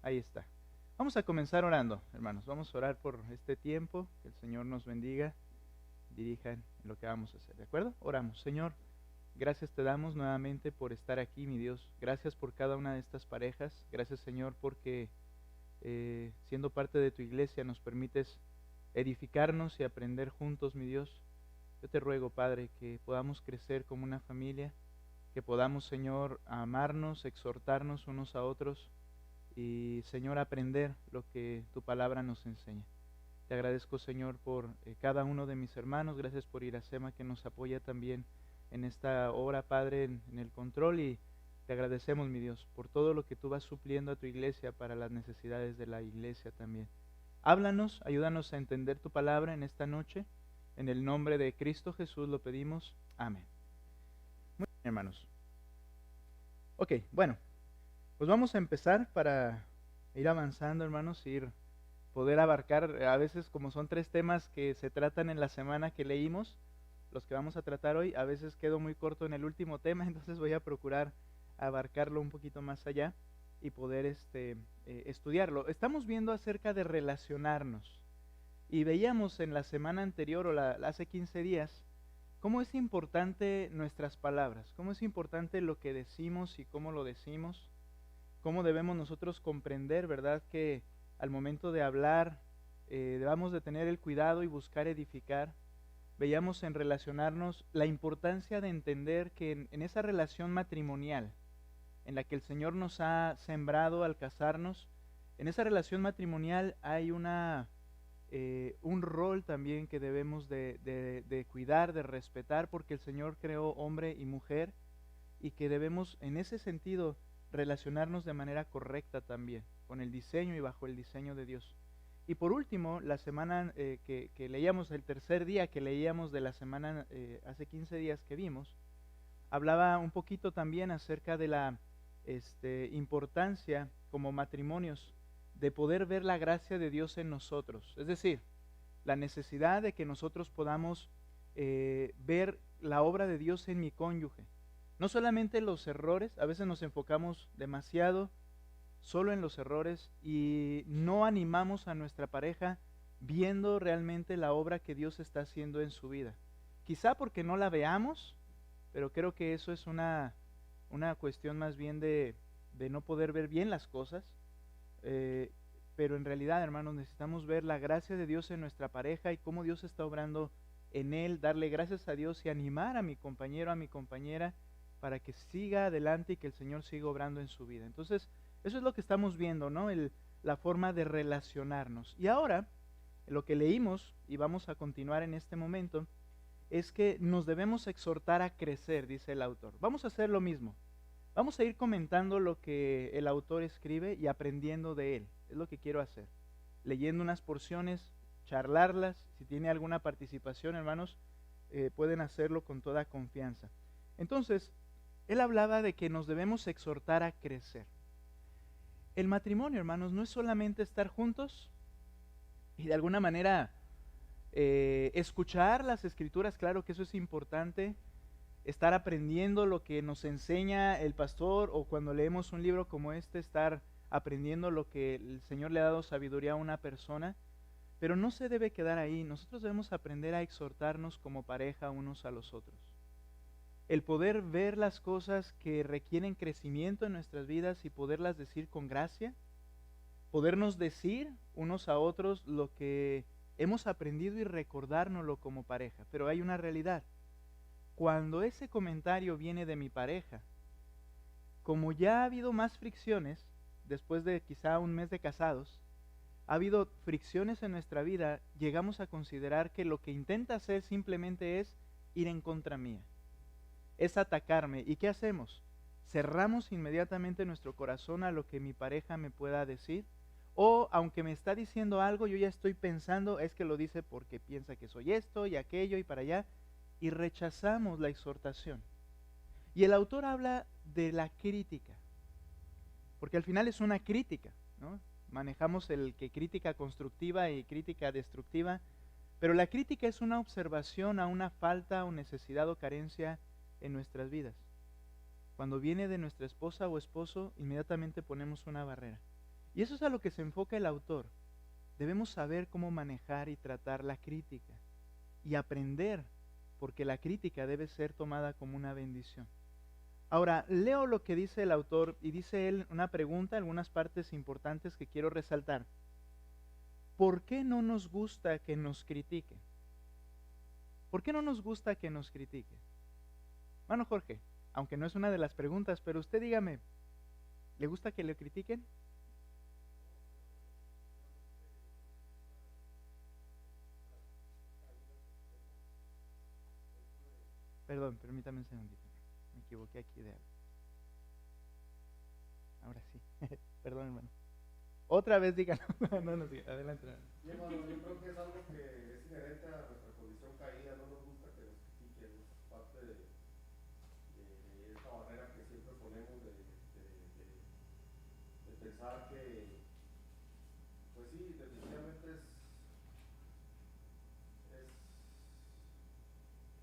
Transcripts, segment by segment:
Ahí está. Vamos a comenzar orando, hermanos. Vamos a orar por este tiempo. Que el Señor nos bendiga, dirija en lo que vamos a hacer. ¿De acuerdo? Oramos. Señor, gracias te damos nuevamente por estar aquí, mi Dios. Gracias por cada una de estas parejas. Gracias, Señor, porque siendo parte de tu iglesia nos permites edificarnos y aprender juntos, mi Dios. Yo te ruego, Padre, que podamos crecer como una familia, que podamos, Señor, amarnos, exhortarnos unos a otros y, Señor, aprender lo que tu palabra nos enseña. Te agradezco, Señor, por cada uno de mis hermanos. Gracias por Iracema, que nos apoya también en esta obra, Padre, en el control. Y te agradecemos, mi Dios, por todo lo que tú vas supliendo a tu iglesia para las necesidades de la iglesia también. Háblanos, ayúdanos a entender tu palabra en esta noche. En el nombre de Cristo Jesús lo pedimos. Amén. Muy bien, hermanos. Ok, bueno, pues vamos a empezar para ir avanzando, hermanos, poder abarcar, a veces como son 3 temas que se tratan en la semana que leímos, los que vamos a tratar hoy, a veces quedo muy corto en el último tema, entonces voy a procurar abarcarlo un poquito más allá y poder estudiarlo. Estamos viendo acerca de relacionarnos y veíamos en la semana anterior hace 15 días cómo es importante nuestras palabras, cómo es importante lo que decimos y cómo lo decimos, cómo debemos nosotros comprender, ¿verdad?, que al momento de hablar debamos de tener el cuidado y buscar edificar. Veíamos en relacionarnos la importancia de entender que en esa relación matrimonial en la que el Señor nos ha sembrado al casarnos, en esa relación matrimonial hay un rol también que debemos de cuidar, de respetar, porque el Señor creó hombre y mujer y que debemos en ese sentido relacionarnos de manera correcta también, con el diseño y bajo el diseño de Dios. Y por último, la semana que leíamos, el tercer día que leíamos de la semana, hace 15 días que vimos, hablaba un poquito también acerca de la importancia como matrimonios de poder ver la gracia de Dios en nosotros. Es decir, la necesidad de que nosotros podamos ver la obra de Dios en mi cónyuge. No solamente los errores, a veces nos enfocamos demasiado solo en los errores y no animamos a nuestra pareja viendo realmente la obra que Dios está haciendo en su vida. Quizá porque no la veamos, pero creo que eso es una cuestión más bien de no poder ver bien las cosas. Pero en realidad, hermanos, necesitamos ver la gracia de Dios en nuestra pareja y cómo Dios está obrando en él, darle gracias a Dios y animar a mi compañero, a mi compañera, para que siga adelante y que el Señor siga obrando en su vida. Entonces, eso es lo que estamos viendo, ¿no? La forma de relacionarnos. Y ahora, lo que leímos, y vamos a continuar en este momento, es que nos debemos exhortar a crecer, dice el autor. Vamos a hacer lo mismo. Vamos a ir comentando lo que el autor escribe y aprendiendo de él. Es lo que quiero hacer. Leyendo unas porciones, charlarlas. Si tiene alguna participación, hermanos, pueden hacerlo con toda confianza. Entonces, él hablaba de que nos debemos exhortar a crecer. El matrimonio, hermanos, no es solamente estar juntos y de alguna manera escuchar las escrituras. Claro que eso es importante, estar aprendiendo lo que nos enseña el pastor, o cuando leemos un libro como este, estar aprendiendo lo que el Señor le ha dado sabiduría a una persona, pero no se debe quedar ahí. Nosotros debemos aprender a exhortarnos como pareja unos a los otros. El poder ver las cosas que requieren crecimiento en nuestras vidas y poderlas decir con gracia, podernos decir unos a otros lo que hemos aprendido y recordárnoslo como pareja. Pero hay una realidad. Cuando ese comentario viene de mi pareja, como ya ha habido más fricciones, después de quizá un mes de casados, ha habido fricciones en nuestra vida, llegamos a considerar que lo que intenta hacer simplemente es ir en contra mía, es atacarme. ¿Y qué hacemos? Cerramos inmediatamente nuestro corazón a lo que mi pareja me pueda decir, o aunque me está diciendo algo, yo ya estoy pensando, es que lo dice porque piensa que soy esto y aquello y para allá, y rechazamos la exhortación. Y el autor habla de la crítica, porque al final es una crítica, ¿no? Manejamos el que crítica constructiva y crítica destructiva, pero la crítica es una observación a una falta o necesidad o carencia en nuestras vidas. Cuando viene de nuestra esposa o esposo, inmediatamente ponemos una barrera. Y eso es a lo que se enfoca el autor. Debemos saber cómo manejar y tratar la crítica y aprender, porque la crítica debe ser tomada como una bendición. Ahora, leo lo que dice el autor y dice él una pregunta, algunas partes importantes que quiero resaltar. ¿Por qué no nos gusta que nos critiquen? ¿Por qué no nos gusta que nos critiquen? Hermano Jorge, aunque no es una de las preguntas, pero usted dígame, ¿le gusta que le critiquen? Perdón, permítame un segundito. Me equivoqué aquí de algo. Ahora sí. Perdón, hermano. Otra vez díganlo. No, sí, adelante. Sí, hermano, yo creo que es algo que es inherente a nuestra condición caída, no nos gusta que nos critiquen, es parte de esta barrera que siempre ponemos de pensar que, pues sí, definitivamente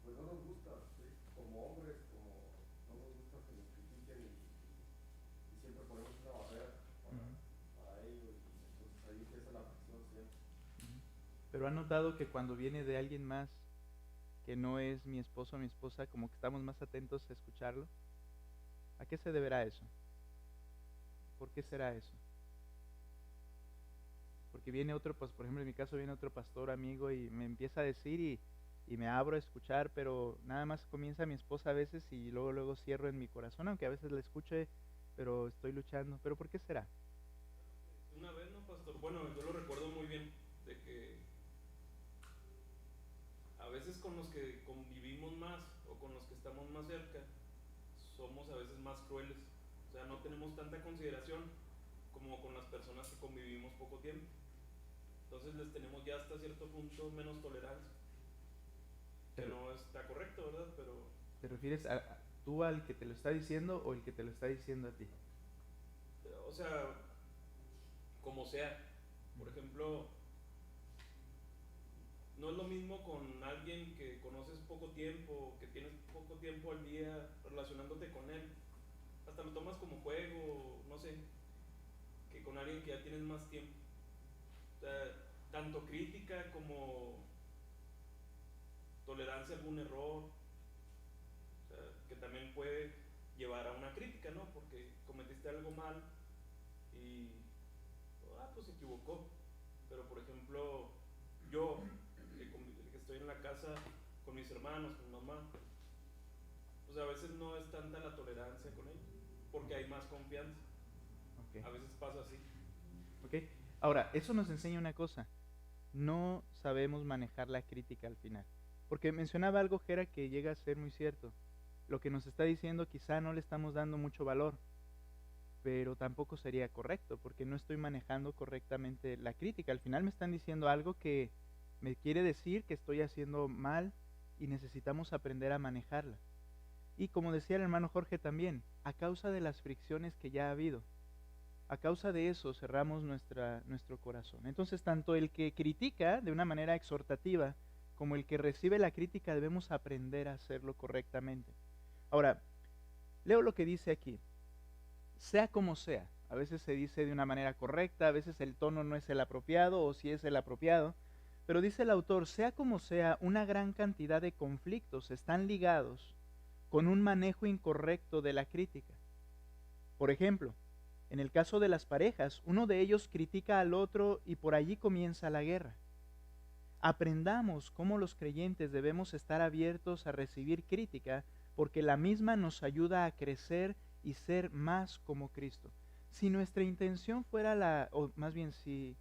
pues no nos gusta, ¿sí? Como hombres, como no nos gusta que nos critiquen y siempre ponemos una barrera para ello y entonces ahí empieza la fricción siempre. Pero han notado que cuando viene de alguien más que no es mi esposo o mi esposa, como que estamos más atentos a escucharlo. ¿A qué se deberá eso? ¿Por qué será eso? Porque viene otro, pues por ejemplo en mi caso viene otro pastor amigo y me empieza a decir y me abro a escuchar, pero nada más comienza mi esposa a veces y luego cierro en mi corazón, aunque a veces la escuche, pero estoy luchando. ¿Pero por qué será? Una vez, ¿no, pastor? Bueno, yo lo recuerdo muy bien, de que a veces con los que convivimos más o con los que estamos más cerca, somos a veces más crueles. O sea, no tenemos tanta consideración como con las personas que convivimos poco tiempo. Entonces les tenemos ya hasta cierto punto menos tolerancia. Que Pero, no está correcto, ¿verdad? Pero, ¿te refieres a tú al que te lo está diciendo o el que te lo está diciendo a ti? o sea, como sea. Por ejemplo, no es lo mismo con alguien que conoces poco tiempo, que tienes poco tiempo al día relacionándote con él. Hasta lo tomas como juego, no sé, que con alguien que ya tienes más tiempo. O sea, tanto crítica como tolerancia a algún error, o sea, que también puede llevar a una crítica, ¿no? Porque cometiste algo mal y, pues se equivocó. Pero por ejemplo, yo, que estoy en la casa con mis hermanos, con mi mamá, pues a veces no es tanta la tolerancia con ellos, porque hay más confianza. Okay. A veces pasa así. Okay. Ahora, eso nos enseña una cosa. No sabemos manejar la crítica al final. Porque mencionaba algo, Jera, que llega a ser muy cierto. Lo que nos está diciendo quizá no le estamos dando mucho valor, pero tampoco sería correcto, porque no estoy manejando correctamente la crítica. Al final me están diciendo algo que me quiere decir que estoy haciendo mal y necesitamos aprender a manejarla. Y como decía el hermano Jorge también, a causa de las fricciones que ya ha habido, a causa de eso cerramos nuestro corazón. Entonces, tanto el que critica de una manera exhortativa como el que recibe la crítica debemos aprender a hacerlo correctamente. Ahora, leo lo que dice aquí. Sea como sea, a veces se dice de una manera correcta, a veces el tono no es el apropiado o sí es el apropiado, pero dice el autor, sea como sea, una gran cantidad de conflictos están ligados con un manejo incorrecto de la crítica. Por ejemplo, en el caso de las parejas, uno de ellos critica al otro y por allí comienza la guerra. Aprendamos cómo los creyentes debemos estar abiertos a recibir crítica porque la misma nos ayuda a crecer y ser más como Cristo. Si nuestra intención fuera o más bien si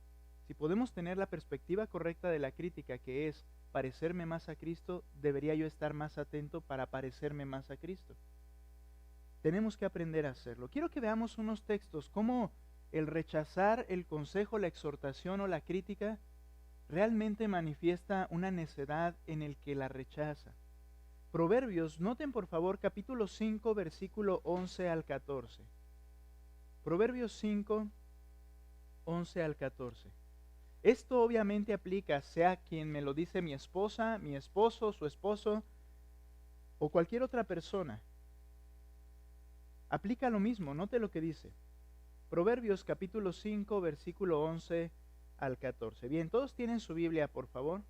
podemos tener la perspectiva correcta de la crítica, que es parecerme más a Cristo, debería yo estar más atento para parecerme más a Cristo. Tenemos que aprender a hacerlo. Quiero que veamos unos textos, cómo el rechazar el consejo, la exhortación o la crítica realmente manifiesta una necedad en el que la rechaza. Proverbios, noten por favor capítulo 5, versículo 11 al 14. Proverbios 5, 11 al 14. Esto obviamente aplica sea quien me lo dice mi esposa, mi esposo, su esposo o cualquier otra persona. Aplica lo mismo, note lo que dice. Proverbios capítulo 5, versículo 11 al 14. Bien, todos tienen su Biblia, por favor,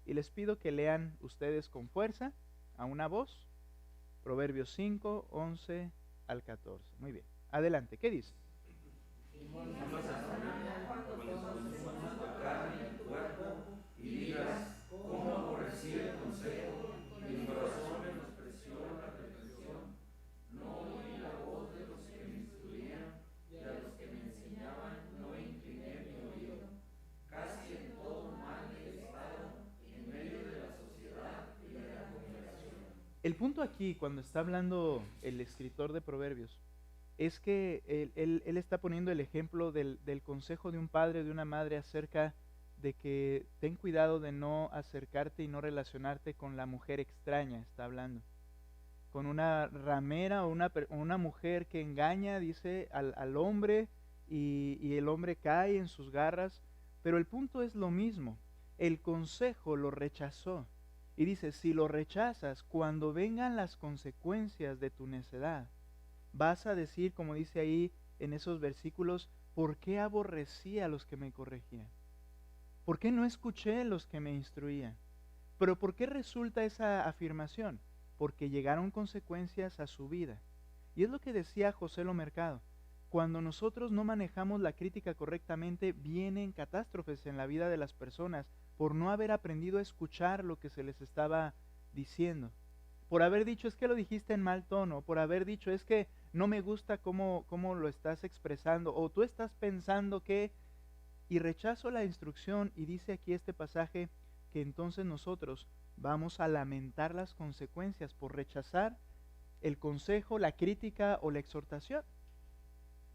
y les pido que lean ustedes con fuerza, a una voz, Proverbios 5, 11 al 14. Muy bien, adelante, ¿qué dice? El punto aquí, cuando está hablando el escritor de Proverbios, es que él está poniendo el ejemplo del consejo de un padre o de una madre acerca de que ten cuidado de no acercarte y no relacionarte con la mujer extraña, está hablando. Con una ramera o una mujer que engaña, dice, al hombre y el hombre cae en sus garras. Pero el punto es lo mismo. El consejo lo rechazó. Y dice, si lo rechazas, cuando vengan las consecuencias de tu necedad, vas a decir, como dice ahí en esos versículos, ¿por qué aborrecí a los que me corregían? ¿Por qué no escuché a los que me instruían? Pero ¿por qué resulta esa afirmación? Porque llegaron consecuencias a su vida. Y es lo que decía José Lo Mercado. Cuando nosotros no manejamos la crítica correctamente, vienen catástrofes en la vida de las personas por no haber aprendido a escuchar lo que se les estaba diciendo. Por haber dicho, es que lo dijiste en mal tono. Por haber dicho, es que no me gusta cómo lo estás expresando. O tú estás pensando que... Y rechazo la instrucción, y dice aquí este pasaje que entonces nosotros vamos a lamentar las consecuencias por rechazar el consejo, la crítica o la exhortación.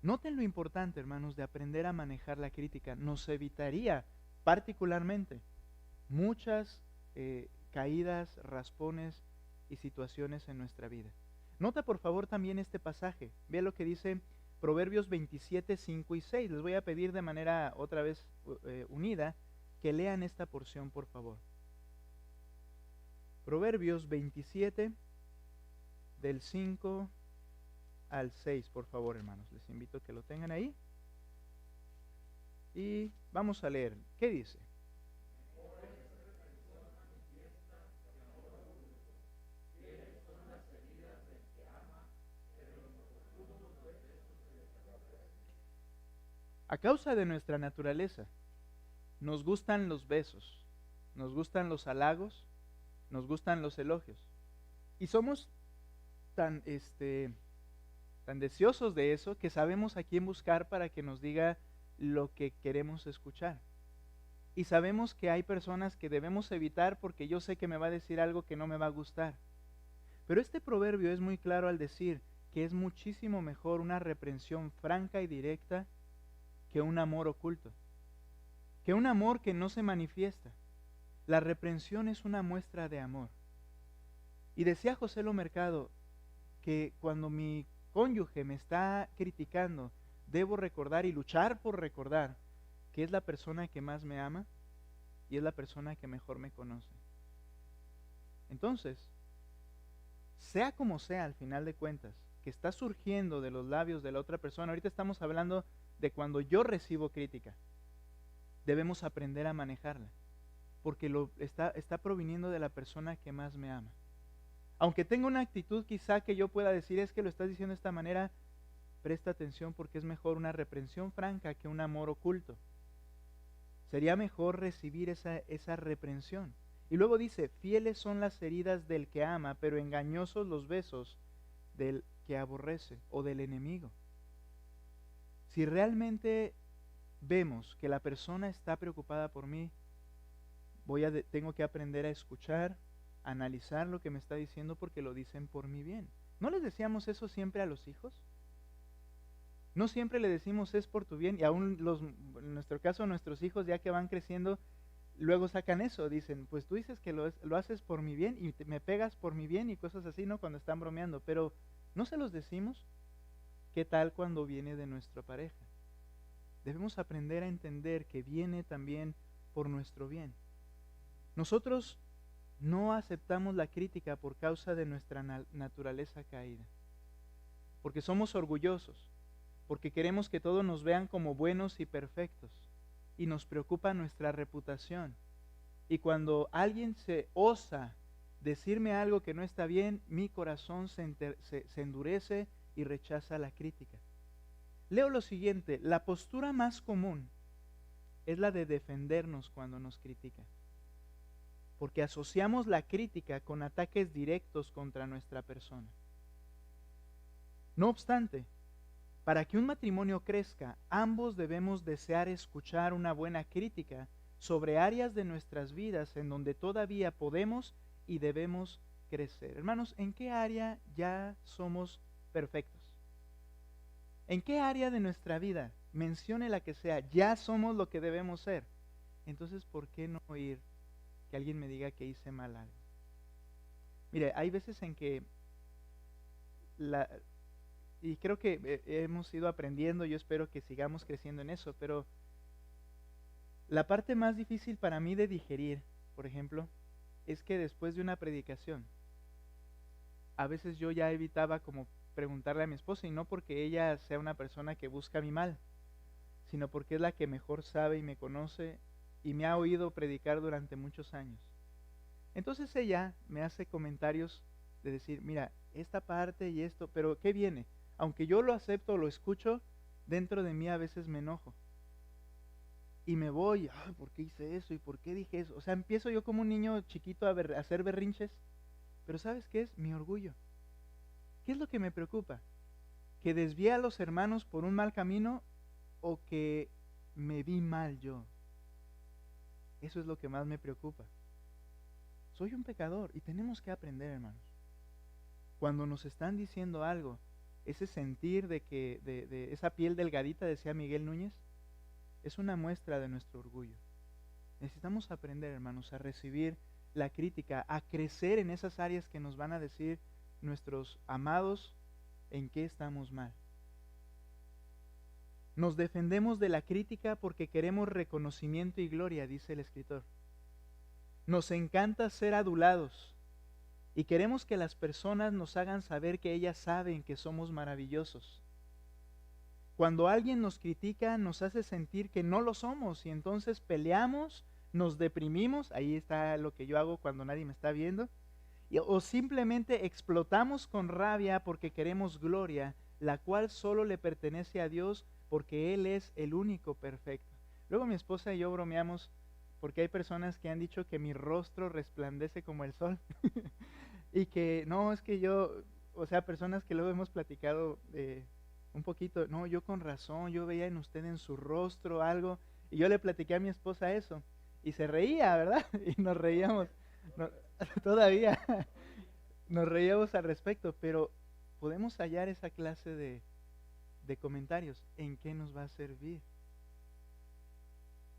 Noten lo importante, hermanos, de aprender a manejar la crítica. Nos evitaría particularmente muchas caídas, raspones y situaciones en nuestra vida. Nota por favor también este pasaje. Vea lo que dice Proverbios 27, 5 y 6. Les voy a pedir de manera otra vez unida que lean esta porción, por favor. Proverbios 27, del 5 al 6, por favor, hermanos. Les invito a que lo tengan ahí. Y vamos a leer. ¿Qué dice? A causa de nuestra naturaleza, nos gustan los besos, nos gustan los halagos, nos gustan los elogios. Y somos tan deseosos de eso que sabemos a quién buscar para que nos diga lo que queremos escuchar. Y sabemos que hay personas que debemos evitar porque yo sé que me va a decir algo que no me va a gustar. Pero este proverbio es muy claro al decir que es muchísimo mejor una reprensión franca y directa que un amor oculto, que un amor que no se manifiesta. La reprensión es una muestra de amor. Y decía José Lo Mercado que cuando mi cónyuge me está criticando, debo recordar y luchar por recordar que es la persona que más me ama y es la persona que mejor me conoce. Entonces, sea como sea al final de cuentas, que está surgiendo de los labios de la otra persona, ahorita estamos hablando de cuando yo recibo crítica, debemos aprender a manejarla, porque está proviniendo de la persona que más me ama. Aunque tenga una actitud quizá que yo pueda decir, es que lo estás diciendo de esta manera, presta atención porque es mejor una reprensión franca que un amor oculto. Sería mejor recibir esa reprensión. Y luego dice, fieles son las heridas del que ama, pero engañosos los besos del que aborrece o del enemigo. Si realmente vemos que la persona está preocupada por mí, tengo que aprender a escuchar, a analizar lo que me está diciendo porque lo dicen por mi bien. ¿No les decíamos eso siempre a los hijos? No siempre le decimos es por tu bien, y aún en nuestro caso nuestros hijos ya que van creciendo, luego sacan eso, dicen, pues tú dices que lo haces por mi bien y me pegas por mi bien y cosas así, ¿no? Cuando están bromeando, pero ¿no se los decimos? ¿Qué tal cuando viene de nuestra pareja? Debemos aprender a entender que viene también por nuestro bien. Nosotros no aceptamos la crítica por causa de nuestra naturaleza caída, porque somos orgullosos. porque queremos que todos nos vean como buenos y perfectos, y nos preocupa nuestra reputación. Y cuando alguien se osa decirme algo que no está bien, mi corazón se endurece y rechaza la crítica. Leo lo siguiente: la postura más común es la de defendernos cuando nos critican, porque asociamos la crítica con ataques directos contra nuestra persona. No obstante, para que un matrimonio crezca, ambos debemos desear escuchar una buena crítica sobre áreas de nuestras vidas en donde todavía podemos y debemos crecer. Hermanos, ¿en qué área ya somos perfectos? ¿En qué área de nuestra vida, mencione la que sea, ya somos lo que debemos ser? Entonces, ¿por qué no oír que alguien me diga que hice mal algo? Mire, hay veces en que y creo que hemos ido aprendiendo, yo espero que sigamos creciendo en eso, pero la parte más difícil para mí de digerir, por ejemplo, es que después de una predicación, a veces yo ya evitaba como preguntarle a mi esposa, y no porque ella sea una persona que busca mi mal, sino porque es la que mejor sabe y me conoce y me ha oído predicar durante muchos años. Entonces ella me hace comentarios de decir, mira, esta parte y esto, pero ¿qué viene? Aunque yo lo acepto o lo escucho, dentro de mí a veces me enojo. Y me voy, ¿por qué hice eso? ¿Y por qué dije eso? O sea, empiezo yo como un niño chiquito a hacer berrinches. Pero ¿sabes qué es? Mi orgullo. ¿Qué es lo que me preocupa? ¿Que desvíe a los hermanos por un mal camino o que me vi mal yo? Eso es lo que más me preocupa. Soy un pecador y tenemos que aprender, hermanos. Cuando nos están diciendo algo, ese sentir de esa piel delgadita, decía Miguel Núñez, es una muestra de nuestro orgullo. Necesitamos aprender, hermanos, a recibir la crítica, a crecer en esas áreas que nos van a decir nuestros amados en qué estamos mal. Nos defendemos de la crítica porque queremos reconocimiento y gloria, dice el escritor. Nos encanta ser adulados y queremos que las personas nos hagan saber que ellas saben que somos maravillosos. Cuando alguien nos critica, nos hace sentir que no lo somos y entonces peleamos, nos deprimimos. Ahí está lo que yo hago cuando nadie me está viendo. O simplemente explotamos con rabia porque queremos gloria, la cual solo le pertenece a Dios porque Él es el único perfecto. Luego mi esposa y yo bromeamos porque hay personas que han dicho que mi rostro resplandece como el sol y que no, es que yo, o sea, personas que luego hemos platicado un poquito, no, yo con razón, yo veía en usted en su rostro algo, y yo le platiqué a mi esposa eso, y se reía, ¿verdad? Y nos reíamos, todavía nos reíamos al respecto, pero podemos hallar esa clase de comentarios. ¿En qué nos va a servir?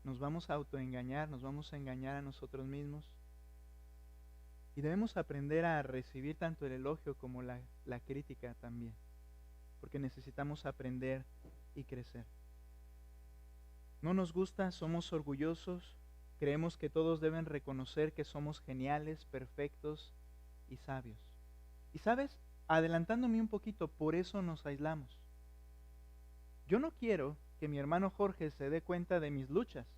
Nos vamos a autoengañar, nos vamos a engañar a nosotros mismos, y debemos aprender a recibir tanto el elogio como la crítica también, porque necesitamos aprender y crecer. No nos gusta, somos orgullosos, creemos que todos deben reconocer que somos geniales, perfectos y sabios. Y sabes, adelantándome un poquito, por eso nos aislamos. Yo no quiero que mi hermano Jorge se dé cuenta de mis luchas,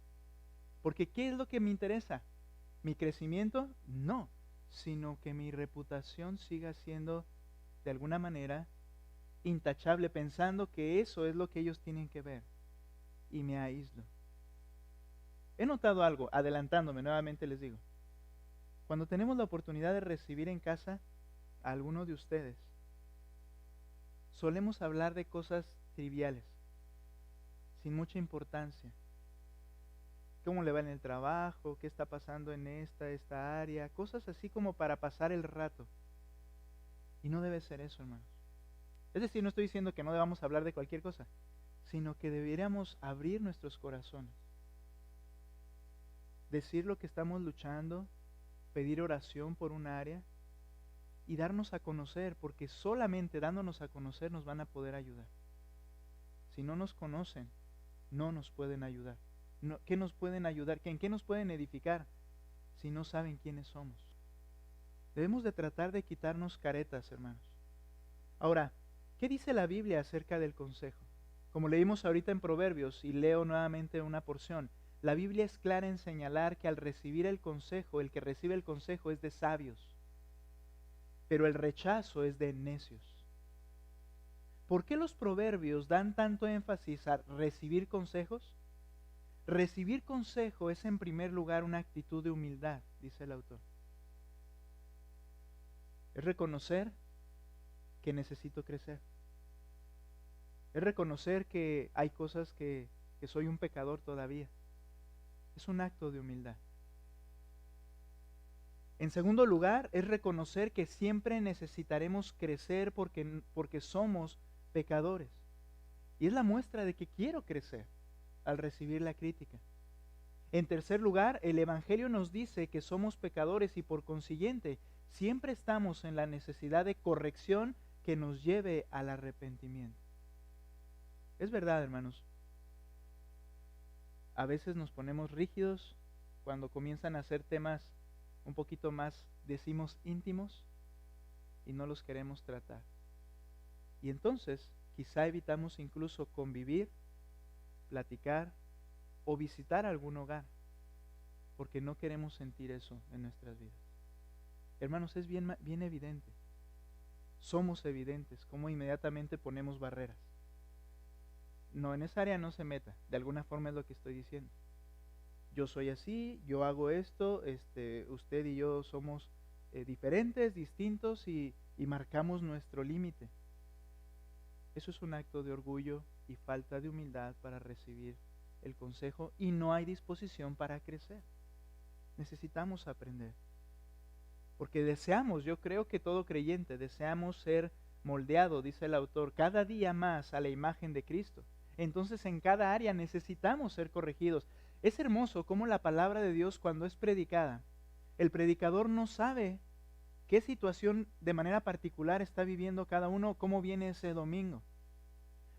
porque ¿qué es lo que me interesa? ¿Mi crecimiento? No, sino que mi reputación siga siendo de alguna manera intachable, pensando que eso es lo que ellos tienen que ver, y me aíslo. He notado algo, adelantándome, nuevamente les digo, cuando tenemos la oportunidad de recibir en casa a alguno de ustedes, solemos hablar de cosas triviales, sin mucha importancia. ¿Cómo le va en el trabajo? ¿Qué está pasando en esta área? Cosas así como para pasar el rato. Y no debe ser eso, hermanos. Es decir, no estoy diciendo que no debamos hablar de cualquier cosa, sino que deberíamos abrir nuestros corazones, decir lo que estamos luchando, pedir oración por un área y darnos a conocer, porque solamente dándonos a conocer nos van a poder ayudar. Si no nos conocen, no nos pueden ayudar. ¿Qué nos pueden ayudar? ¿En qué nos pueden edificar si no saben quiénes somos? Debemos de tratar de quitarnos caretas, hermanos. Ahora, ¿qué dice la Biblia acerca del consejo? Como leímos ahorita en Proverbios, y leo nuevamente una porción, la Biblia es clara en señalar que al recibir el consejo, el que recibe el consejo es de sabios, pero el rechazo es de necios. ¿Por qué los proverbios dan tanto énfasis a recibir consejos? Recibir consejo es en primer lugar una actitud de humildad, dice el autor. Es reconocer que necesito crecer. Es reconocer que hay cosas que soy un pecador todavía. Es un acto de humildad. En segundo lugar, es reconocer que siempre necesitaremos crecer porque somos pecadores. Y es la muestra de que quiero crecer al recibir la crítica. En tercer lugar, el Evangelio nos dice que somos pecadores y por consiguiente siempre estamos en la necesidad de corrección que nos lleve al arrepentimiento. Es verdad, hermanos. A veces nos ponemos rígidos cuando comienzan a ser temas un poquito más, decimos, íntimos y no los queremos tratar. Y entonces quizá evitamos incluso convivir, platicar o visitar algún hogar porque no queremos sentir eso en nuestras vidas. Hermanos, es bien evidente. Somos evidentes cómo inmediatamente ponemos barreras. No, en esa área no se meta. De alguna forma es lo que estoy diciendo. Yo soy así, yo hago esto, usted y yo somos diferentes, distintos y marcamos nuestro límite. Eso es un acto de orgullo y falta de humildad para recibir el consejo y no hay disposición para crecer. Necesitamos aprender. Porque deseamos, yo creo que todo creyente, deseamos ser moldeado, dice el autor, cada día más a la imagen de Cristo. Entonces en cada área necesitamos ser corregidos. Es hermoso cómo la palabra de Dios cuando es predicada, el predicador no sabe qué situación de manera particular está viviendo cada uno, cómo viene ese domingo.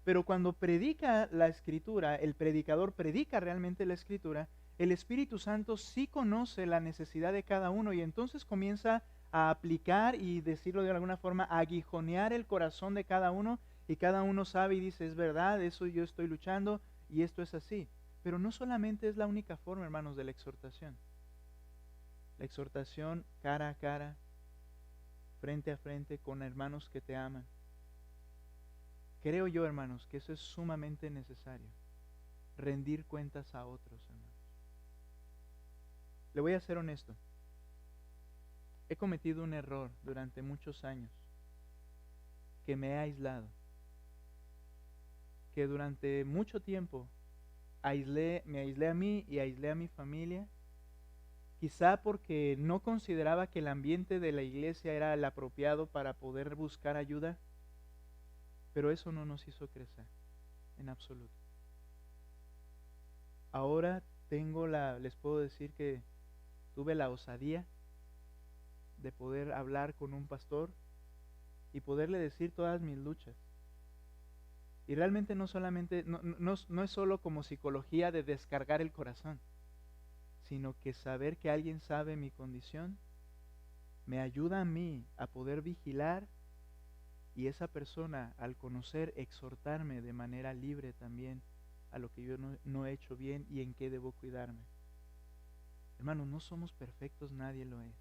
Pero cuando predica la Escritura, el predicador predica realmente la Escritura, el Espíritu Santo sí conoce la necesidad de cada uno y entonces comienza a aplicar y decirlo de alguna forma, a aguijonear el corazón de cada uno y cada uno sabe y dice, es verdad, eso yo estoy luchando y esto es así. Pero no solamente es la única forma, hermanos, de la exhortación. La exhortación cara a cara, frente a frente, con hermanos que te aman. Creo yo, hermanos, que eso es sumamente necesario. Rendir cuentas a otros, hermanos. Le voy a ser honesto. He cometido un error durante muchos años, que me he aislado. Que durante mucho tiempo me aislé a mí y aislé a mi familia, quizá porque no consideraba que el ambiente de la iglesia era el apropiado para poder buscar ayuda, pero eso no nos hizo crecer en absoluto. Ahora les puedo decir que tuve la osadía de poder hablar con un pastor y poderle decir todas mis luchas. Y realmente no es solo como psicología de descargar el corazón, sino que saber que alguien sabe mi condición me ayuda a mí a poder vigilar y esa persona al conocer exhortarme de manera libre también a lo que yo no he hecho bien y en qué debo cuidarme. Hermano, no somos perfectos, nadie lo es.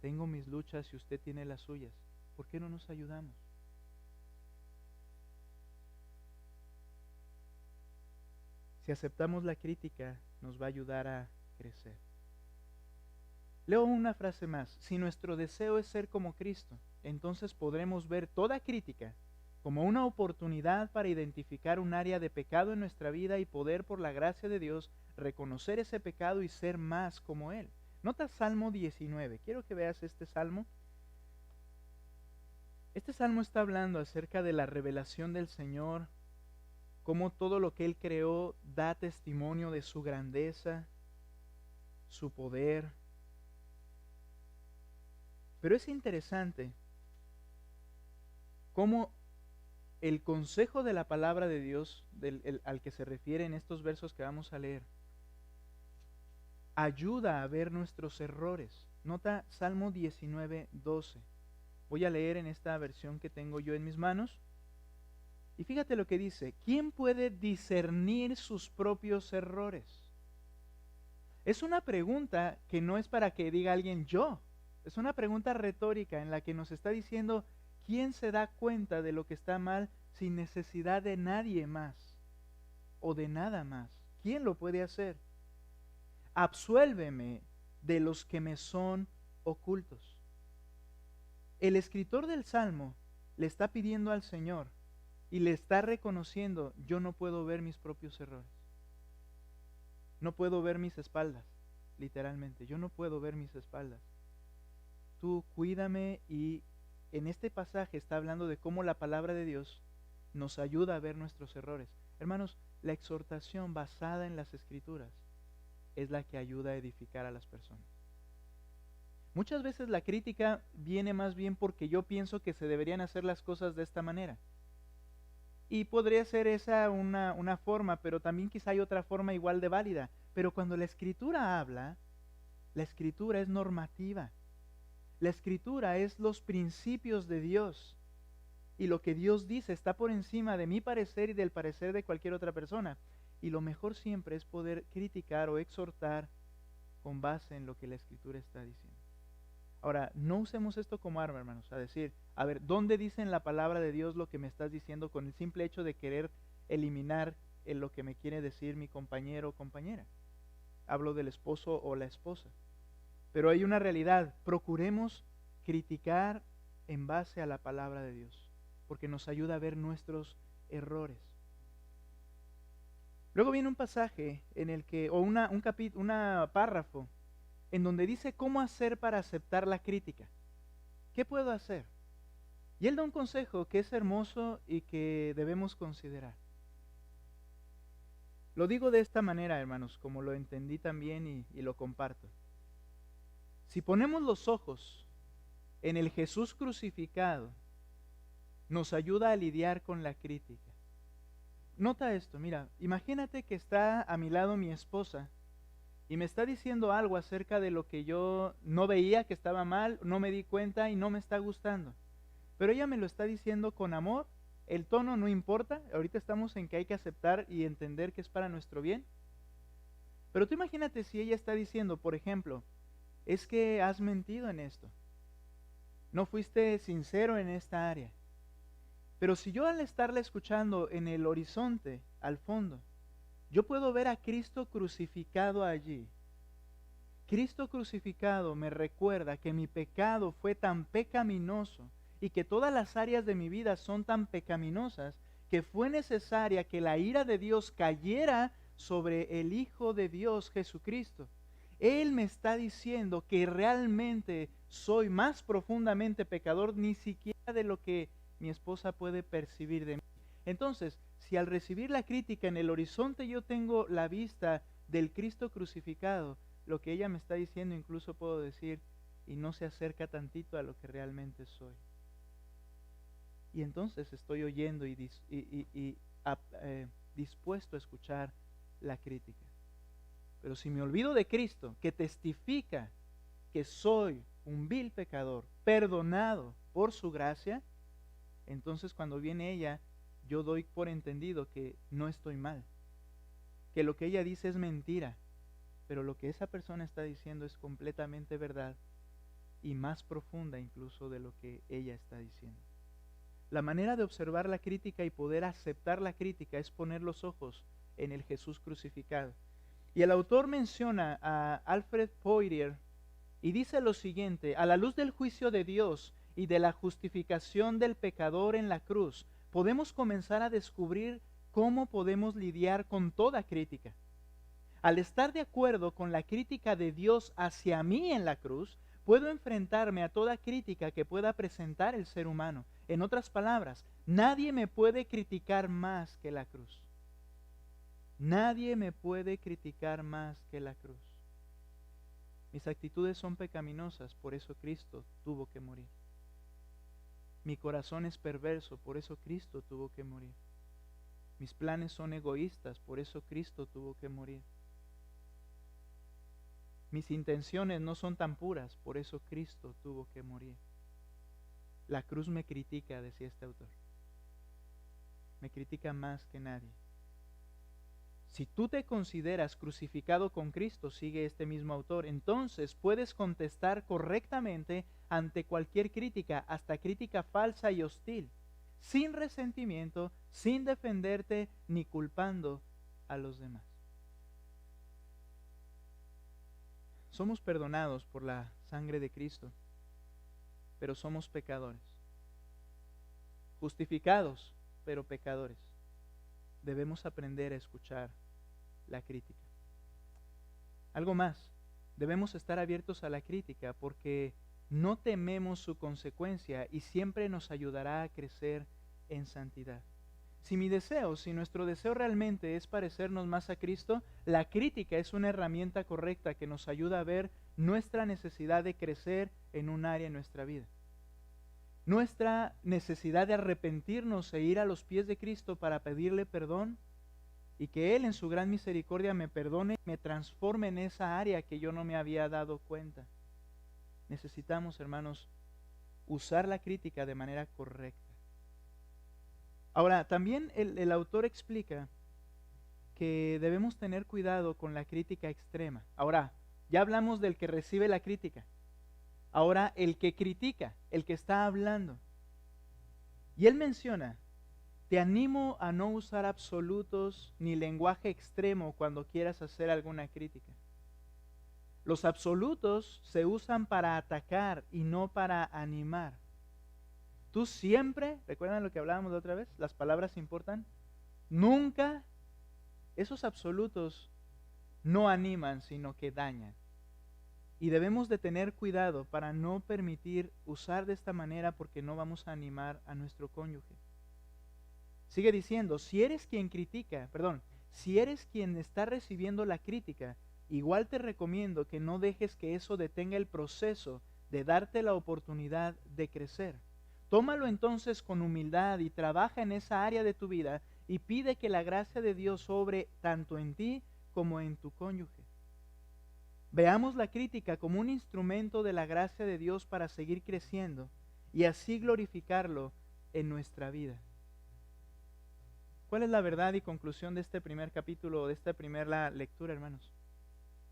Tengo mis luchas y usted tiene las suyas. ¿Por qué no nos ayudamos? Si aceptamos la crítica, nos va a ayudar a crecer. Leo una frase más. Si nuestro deseo es ser como Cristo, entonces podremos ver toda crítica como una oportunidad para identificar un área de pecado en nuestra vida y poder, por la gracia de Dios, reconocer ese pecado y ser más como Él. Nota Salmo 19. Quiero que veas este salmo. Este salmo está hablando acerca de la revelación del Señor, cómo todo lo que Él creó da testimonio de su grandeza, su poder. Pero es interesante cómo el consejo de la palabra de Dios, al que se refiere en estos versos que vamos a leer, ayuda a ver nuestros errores. Nota Salmo 19, 12. Voy a leer en esta versión que tengo yo en mis manos. Y fíjate lo que dice, ¿quién puede discernir sus propios errores? Es una pregunta que no es para que diga alguien yo. Es una pregunta retórica en la que nos está diciendo, ¿quién se da cuenta de lo que está mal sin necesidad de nadie más o de nada más? ¿Quién lo puede hacer? Absuélveme de los que me son ocultos. El escritor del Salmo le está pidiendo al Señor y le está reconociendo, yo no puedo ver mis propios errores. No puedo ver mis espaldas, literalmente. Yo no puedo ver mis espaldas. Tú cuídame, y en este pasaje está hablando de cómo la palabra de Dios nos ayuda a ver nuestros errores. Hermanos, la exhortación basada en las Escrituras es la que ayuda a edificar a las personas. Muchas veces la crítica viene más bien porque yo pienso que se deberían hacer las cosas de esta manera. Y podría ser esa una forma, pero también quizá hay otra forma igual de válida. Pero cuando la Escritura habla, la Escritura es normativa. La Escritura es los principios de Dios. Y lo que Dios dice está por encima de mi parecer y del parecer de cualquier otra persona. Y lo mejor siempre es poder criticar o exhortar con base en lo que la Escritura está diciendo. Ahora, no usemos esto como arma, hermanos, a decir, a ver, ¿dónde dice en la palabra de Dios lo que me estás diciendo con el simple hecho de querer eliminar lo que me quiere decir mi compañero o compañera? Hablo del esposo o la esposa. Pero hay una realidad, procuremos criticar en base a la palabra de Dios, porque nos ayuda a ver nuestros errores. Luego viene un pasaje en el que, o un párrafo, en donde dice cómo hacer para aceptar la crítica. ¿Qué puedo hacer? Y él da un consejo que es hermoso y que debemos considerar. Lo digo de esta manera, hermanos, como lo entendí también y lo comparto. Si ponemos los ojos en el Jesús crucificado, nos ayuda a lidiar con la crítica. Nota esto, mira, imagínate que está a mi lado mi esposa y me está diciendo algo acerca de lo que yo no veía que estaba mal, no me di cuenta y no me está gustando. Pero ella me lo está diciendo con amor, el tono no importa, ahorita estamos en que hay que aceptar y entender que es para nuestro bien. Pero tú imagínate si ella está diciendo, por ejemplo, es que has mentido en esto, no fuiste sincero en esta área. Pero si yo al estarla escuchando en el horizonte, al fondo, yo puedo ver a Cristo crucificado allí. Cristo crucificado me recuerda que mi pecado fue tan pecaminoso y que todas las áreas de mi vida son tan pecaminosas que fue necesaria que la ira de Dios cayera sobre el Hijo de Dios, Jesucristo. Él me está diciendo que realmente soy más profundamente pecador, ni siquiera de lo que mi esposa puede percibir de mí. Entonces, si al recibir la crítica en el horizonte yo tengo la vista del Cristo crucificado, lo que ella me está diciendo incluso puedo decir, y no se acerca tantito a lo que realmente soy. Y entonces estoy oyendo y dispuesto a escuchar la crítica. Pero si me olvido de Cristo, que testifica que soy un vil pecador, perdonado por su gracia, entonces cuando viene ella, yo doy por entendido que no estoy mal, que lo que ella dice es mentira, pero lo que esa persona está diciendo es completamente verdad y más profunda incluso de lo que ella está diciendo. La manera de observar la crítica y poder aceptar la crítica es poner los ojos en el Jesús crucificado. Y el autor menciona a Alfred Poirier y dice lo siguiente: a la luz del juicio de Dios y de la justificación del pecador en la cruz, podemos comenzar a descubrir cómo podemos lidiar con toda crítica. Al estar de acuerdo con la crítica de Dios hacia mí en la cruz, puedo enfrentarme a toda crítica que pueda presentar el ser humano. En otras palabras, nadie me puede criticar más que la cruz. Nadie me puede criticar más que la cruz. Mis actitudes son pecaminosas, por eso Cristo tuvo que morir. Mi corazón es perverso, por eso Cristo tuvo que morir. Mis planes son egoístas, por eso Cristo tuvo que morir. Mis intenciones no son tan puras, por eso Cristo tuvo que morir. La cruz me critica, decía este autor. me critica más que nadie. Si tú te consideras crucificado con Cristo, sigue este mismo autor, entonces puedes contestar correctamente ante cualquier crítica, hasta crítica falsa y hostil, sin resentimiento, sin defenderte ni culpando a los demás. Somos perdonados por la sangre de Cristo, pero somos pecadores. Justificados, pero pecadores. Debemos aprender a escuchar la crítica. Algo más, debemos estar abiertos a la crítica porque no tememos su consecuencia y siempre nos ayudará a crecer en santidad. Si nuestro deseo realmente es parecernos más a Cristo, la crítica es una herramienta correcta que nos ayuda a ver nuestra necesidad de crecer en un área en nuestra vida. Nuestra necesidad de arrepentirnos e ir a los pies de Cristo para pedirle perdón y que Él en su gran misericordia me perdone y me transforme en esa área que yo no me había dado cuenta. Necesitamos, hermanos, usar la crítica de manera correcta. Ahora, también el autor explica que debemos tener cuidado con la crítica extrema. Ahora, ya hablamos del que recibe la crítica. Ahora, el que critica, el que está hablando. Y él menciona, te animo a no usar absolutos ni lenguaje extremo cuando quieras hacer alguna crítica. Los absolutos se usan para atacar y no para animar. Tú siempre, ¿recuerdan lo que hablábamos de otra vez? Las palabras importan. Nunca, esos absolutos no animan, sino que dañan. Y debemos de tener cuidado para no permitir usar de esta manera porque no vamos a animar a nuestro cónyuge. Sigue diciendo, si eres quien está recibiendo la crítica, igual te recomiendo que no dejes que eso detenga el proceso de darte la oportunidad de crecer. Tómalo entonces con humildad y trabaja en esa área de tu vida y pide que la gracia de Dios sobre tanto en ti como en tu cónyuge. Veamos la crítica como un instrumento de la gracia de Dios para seguir creciendo y así glorificarlo en nuestra vida. ¿Cuál es la verdad y conclusión de este primer capítulo, de esta primera lectura, hermanos?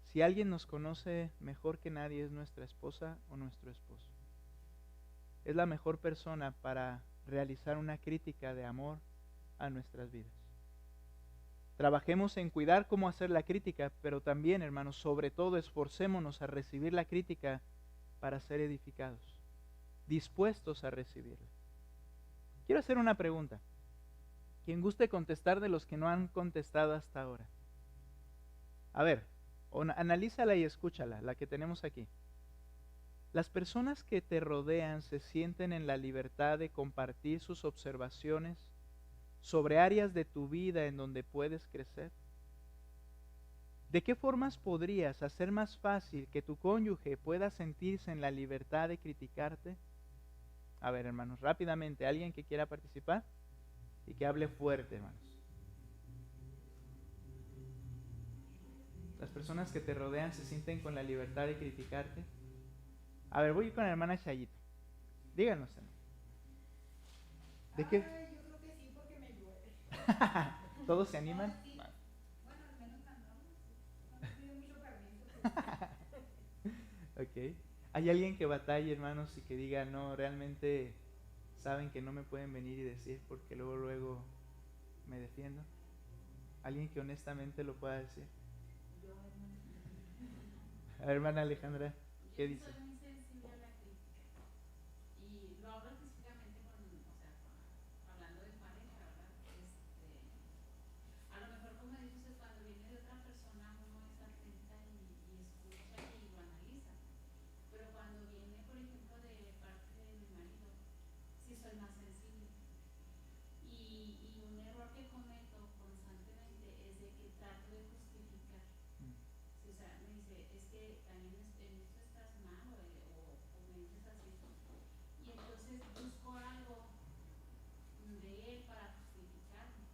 Si alguien nos conoce mejor que nadie es nuestra esposa o nuestro esposo. Es la mejor persona para realizar una crítica de amor a nuestras vidas. Trabajemos en cuidar cómo hacer la crítica, pero también, hermanos, sobre todo esforcémonos a recibir la crítica para ser edificados, dispuestos a recibirla. Quiero hacer una pregunta. Quien guste contestar de los que no han contestado hasta ahora. A ver, analízala y escúchala, la que tenemos aquí. ¿Las personas que te rodean se sienten en la libertad de compartir sus observaciones sobre áreas de tu vida en donde puedes crecer? ¿De qué formas podrías hacer más fácil que tu cónyuge pueda sentirse en la libertad de criticarte? A ver, hermanos, rápidamente, ¿alguien que quiera participar? Y que hable fuerte, hermanos. ¿Las personas que te rodean se sienten con la libertad de criticarte? A ver, voy con la hermana Chayito. Díganos, hermano. ¿De qué? Yo creo que sí, porque me llueve. ¿Todos se animan? Sí. Bueno, al menos andamos. No pido mucho permiso. Ok. ¿Hay alguien que batalle, hermanos, y que diga, no, realmente saben que no me pueden venir y decir porque luego me defiendo? ¿Alguien que honestamente lo pueda decir? Yo, hermano. A ver, hermana Alejandra, ¿qué dice? Soy muy sensible a la crítica y lo hablo específicamente hablando de pareja, ¿verdad? A lo mejor como dices, cuando viene de otra persona uno es atenta y escucha y lo analiza, pero cuando viene, por ejemplo, de parte de mi marido, sí soy más sensible y un error que cometo constantemente es de que trato de justificar. Sí, o sea, me dice, es que también en esto estás mal o me dices así. Y entonces busco algo de él para justificarme.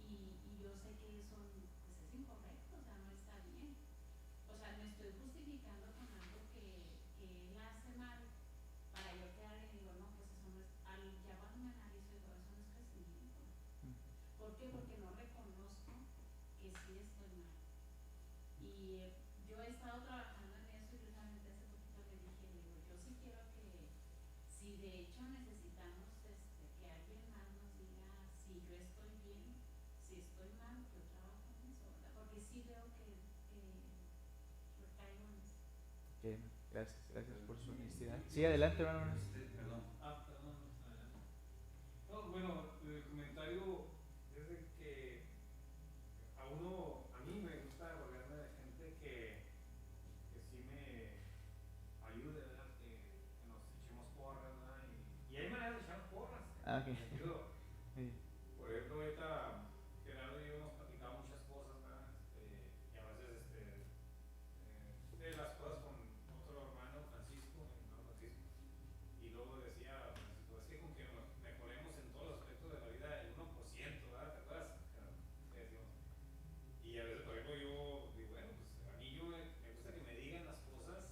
Y yo sé que eso pues es incorrecto, o sea, no está bien. O sea, me estoy justificando con algo que él hace mal para yo quedar y digo, no, pues eso no es, ya cuando me analizo digo, eso no es crecimiento. ¿Por qué? Porque no reconozco que sí estoy mal. Y yo he estado trabajando en eso y precisamente hace poquito le dije, le digo, yo sí quiero que, si de hecho necesitamos que alguien más nos diga si yo estoy bien, si estoy mal, yo trabajo en eso, ¿verdad? Porque sí veo que caigo en eso. Bien, gracias por su honestidad. Sí, adelante, hermano. Perdón. Perdón, adelante. No, bueno, el comentario es de que a mí me gusta rodearme de gente que sí me ayude, ¿verdad? Que nos echemos porras, ¿verdad? Y hay maneras de echar porras. Ah, ok. En el sentido, Sí. por ejemplo, ahorita Gerardo y yo hemos platicado muchas cosas, ¿verdad? Y a veces de las cosas con otro hermano, Francisco, y luego decía Francisco, es que con que mejoremos en todos los aspectos de la vida el 1%, ¿verdad? ¿Te acuerdas? Sí, decimos. Y a veces, por ejemplo, yo digo, bueno, pues a mí me gusta que me digan las cosas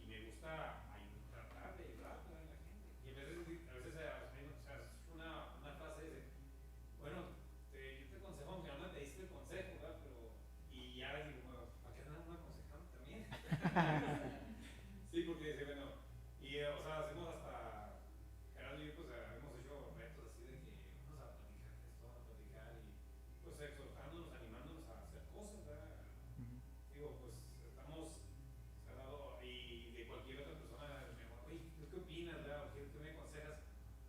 y me gusta tratar de ayudar a la gente. Y a veces o sea, es una frase de, bueno, yo te aconsejo, aunque no me pediste el consejo, ¿verdad? Pero, y ya digo, bueno, ¿para qué andan aconsejando también? Sí, porque dice, bueno, y o sea, hacemos hasta, Gerardo y yo, pues hemos hecho retos así de que vamos a platicar esto, vamos a platicar y pues exhortándonos, animándonos a hacer cosas, ¿verdad? Ujú. Digo, pues estamos cerrados y de cualquier otra persona me dijo, oye, ¿tú qué opinas, verdad? ¿Qué me aconsejas?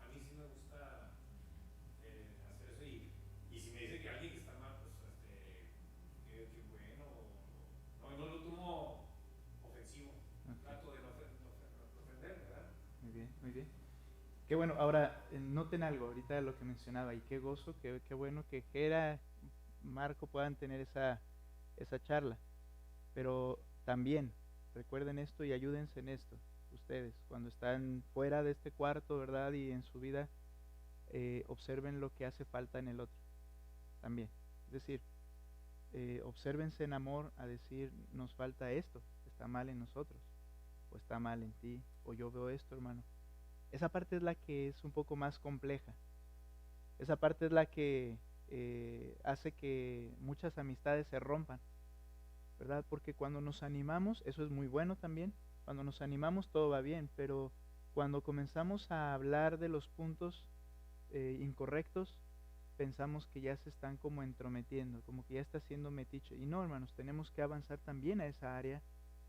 A mí sí me gusta hacer eso y si me dice que alguien que está mal, pues que bueno, no lo tomo ofensivo, Ok. trato de no ofender, ¿verdad? Muy bien, muy bien. Qué bueno, ahora noten algo ahorita de lo que mencionaba y qué gozo, qué bueno que Gera, Marco puedan tener esa charla. Pero también recuerden esto y ayúdense en esto, ustedes, cuando están fuera de este cuarto, ¿verdad? Y en su vida, observen lo que hace falta en el otro también. Es decir, obsérvense en amor a decir, nos falta esto, está mal en nosotros, o está mal en ti, o yo veo esto, hermano. Esa parte es la que es un poco más compleja. Esa parte es la que hace que muchas amistades se rompan, ¿verdad? Porque cuando nos animamos, eso es muy bueno también, cuando nos animamos todo va bien, pero cuando comenzamos a hablar de los puntos incorrectos, pensamos que ya se están como entrometiendo, como que ya está siendo metiche. Y no, hermanos, tenemos que avanzar también a esa área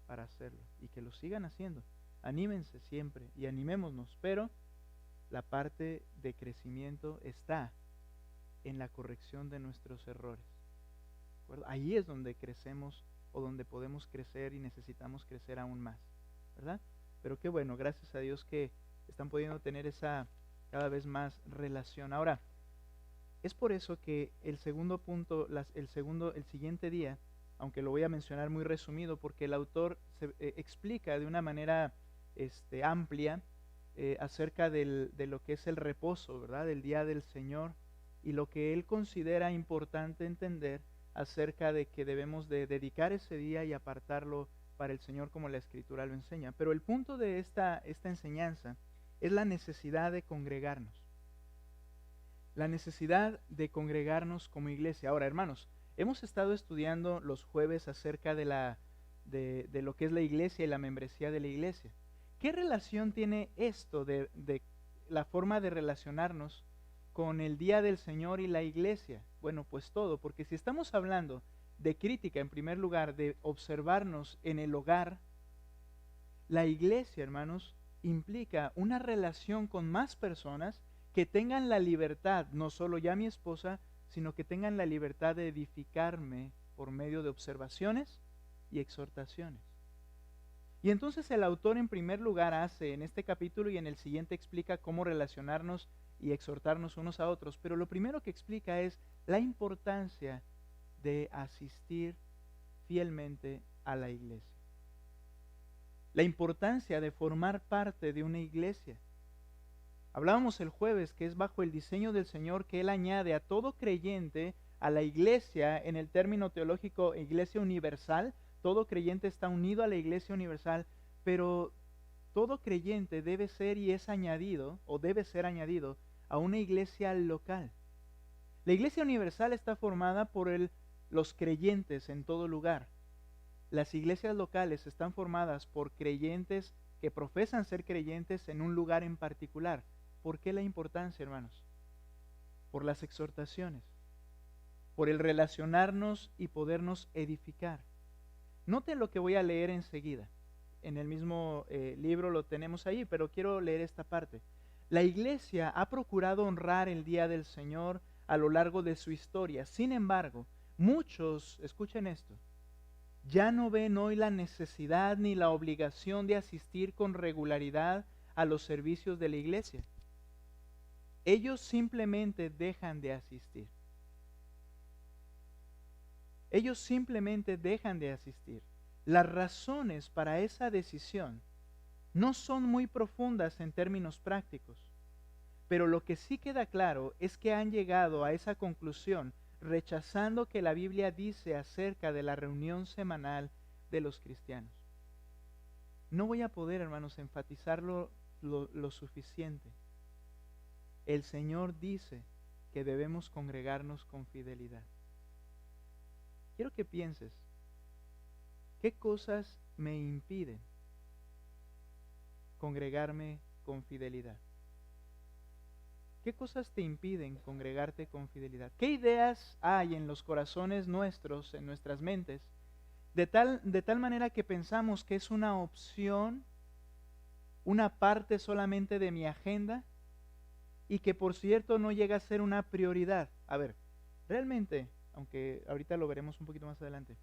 para hacerlo y que lo sigan haciendo. Anímense siempre y animémonos, pero la parte de crecimiento está en la corrección de nuestros errores. ¿De acuerdo? Ahí es donde crecemos o donde podemos crecer y necesitamos crecer aún más, ¿verdad? Pero qué bueno, gracias a Dios que están pudiendo tener esa cada vez más relación. Ahora, es por eso que el segundo punto, el siguiente día, aunque lo voy a mencionar muy resumido, porque el autor explica de una manera amplia acerca de lo que es el reposo, ¿verdad? Del día del Señor y lo que él considera importante entender acerca de que debemos de dedicar ese día y apartarlo para el Señor como la Escritura lo enseña. Pero el punto de esta enseñanza es la necesidad de congregarnos. La necesidad de congregarnos como iglesia. Ahora, hermanos, hemos estado estudiando los jueves acerca de lo que es la iglesia y la membresía de la iglesia. ¿Qué relación tiene esto de la forma de relacionarnos con el día del Señor y la iglesia? Bueno, pues todo, porque si estamos hablando de crítica, en primer lugar, de observarnos en el hogar, la iglesia, hermanos, implica una relación con más personas que tengan la libertad, no solo ya mi esposa, sino que tengan la libertad de edificarme por medio de observaciones y exhortaciones. Y entonces el autor en primer lugar hace en este capítulo y en el siguiente explica cómo relacionarnos y exhortarnos unos a otros, pero lo primero que explica es la importancia de asistir fielmente a la iglesia. La importancia de formar parte de una iglesia. Hablábamos el jueves que es bajo el diseño del Señor que Él añade a todo creyente a la iglesia, en el término teológico iglesia universal. Todo creyente está unido a la iglesia universal, pero todo creyente debe ser y es añadido, o debe ser añadido, a una iglesia local. La iglesia universal está formada por los creyentes en todo lugar. Las iglesias locales están formadas por creyentes que profesan ser creyentes en un lugar en particular. ¿Por qué la importancia, hermanos? Por las exhortaciones, por el relacionarnos y podernos edificar. Noten lo que voy a leer enseguida. En el mismo libro lo tenemos ahí, pero quiero leer esta parte. La iglesia ha procurado honrar el día del Señor a lo largo de su historia. Sin embargo, muchos, escuchen esto, ya no ven hoy la necesidad ni la obligación de asistir con regularidad a los servicios de la iglesia. Ellos simplemente dejan de asistir. Ellos simplemente dejan de asistir. Las razones para esa decisión no son muy profundas en términos prácticos, pero lo que sí queda claro es que han llegado a esa conclusión rechazando que la Biblia dice acerca de la reunión semanal de los cristianos. No voy a poder, hermanos, enfatizarlo lo suficiente. El Señor dice que debemos congregarnos con fidelidad. Quiero que pienses, ¿qué cosas me impiden congregarme con fidelidad? ¿Qué cosas te impiden congregarte con fidelidad? ¿Qué ideas hay en los corazones nuestros, en nuestras mentes, de tal manera que pensamos que es una opción, una parte solamente de mi agenda y que por cierto no llega a ser una prioridad? A ver, realmente, aunque ahorita lo veremos un poquito más adelante,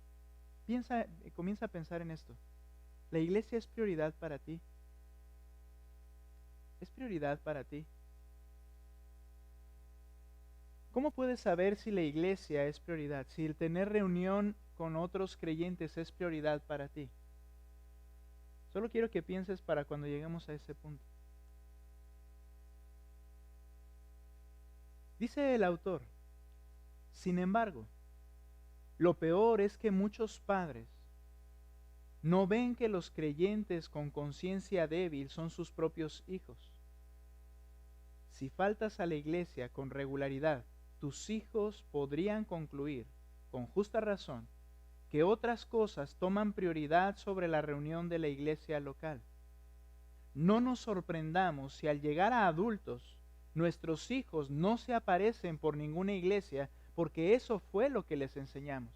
comienza a pensar en esto. ¿La iglesia es prioridad para ti? ¿Es prioridad para ti? ¿Cómo puedes saber si la iglesia es prioridad? Si el tener reunión con otros creyentes es prioridad para ti. Solo quiero que pienses para cuando lleguemos a ese punto. Dice el autor, sin embargo, lo peor es que muchos padres no ven que los creyentes con conciencia débil son sus propios hijos. Si faltas a la iglesia con regularidad, tus hijos podrían concluir, con justa razón, que otras cosas toman prioridad sobre la reunión de la iglesia local. No nos sorprendamos si al llegar a adultos, nuestros hijos no se aparecen por ninguna iglesia, porque eso fue lo que les enseñamos.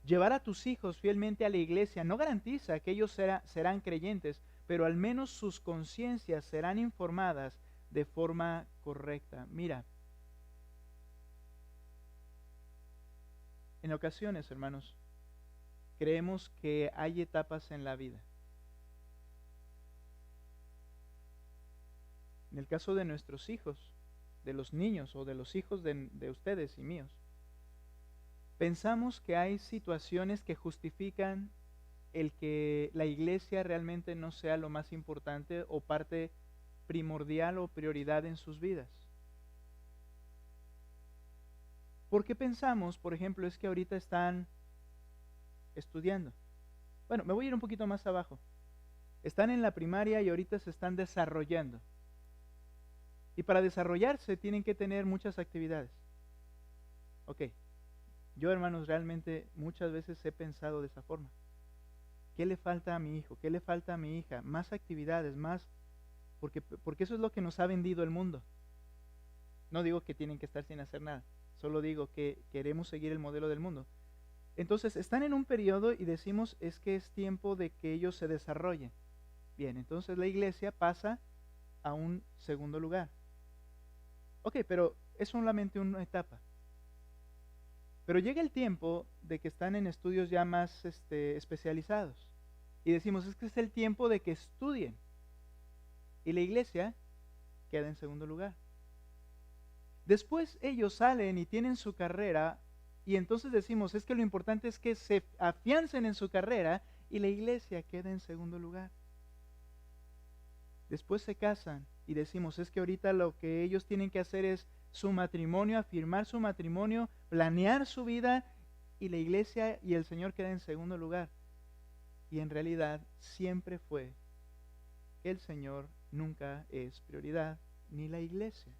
Llevar a tus hijos fielmente a la iglesia no garantiza que ellos serán creyentes, pero al menos sus conciencias serán informadas de forma correcta. Mira, en ocasiones, hermanos, creemos que hay etapas en la vida. En el caso de nuestros hijos, de los niños o de los hijos de ustedes y míos, pensamos que hay situaciones que justifican el que la iglesia realmente no sea lo más importante o parte primordial o prioridad en sus vidas. ¿Por qué pensamos, por ejemplo, es que ahorita están estudiando? Bueno, me voy a ir un poquito más abajo. Están en la primaria y ahorita se están desarrollando. Y para desarrollarse tienen que tener muchas actividades. Ok, yo, hermanos, realmente muchas veces he pensado de esa forma. ¿Qué le falta a mi hijo? ¿Qué le falta a mi hija? Más actividades, más... Porque eso es lo que nos ha vendido el mundo. No digo que tienen que estar sin hacer nada. Solo digo que queremos seguir el modelo del mundo. Entonces, están en un periodo y decimos es que es tiempo de que ellos se desarrollen. Bien, entonces la iglesia pasa a un segundo lugar. Ok, pero es solamente una etapa. Pero llega el tiempo de que están en estudios ya más especializados. Y decimos, es que es el tiempo de que estudien. Y la iglesia queda en segundo lugar. Después ellos salen y tienen su carrera y entonces decimos, es que lo importante es que se afiancen en su carrera y la iglesia queda en segundo lugar. Después se casan y decimos, es que ahorita lo que ellos tienen que hacer es su matrimonio, afirmar su matrimonio, planear su vida y la iglesia y el Señor queda en segundo lugar. Y en realidad siempre fue que el Señor nunca es prioridad, ni la iglesia.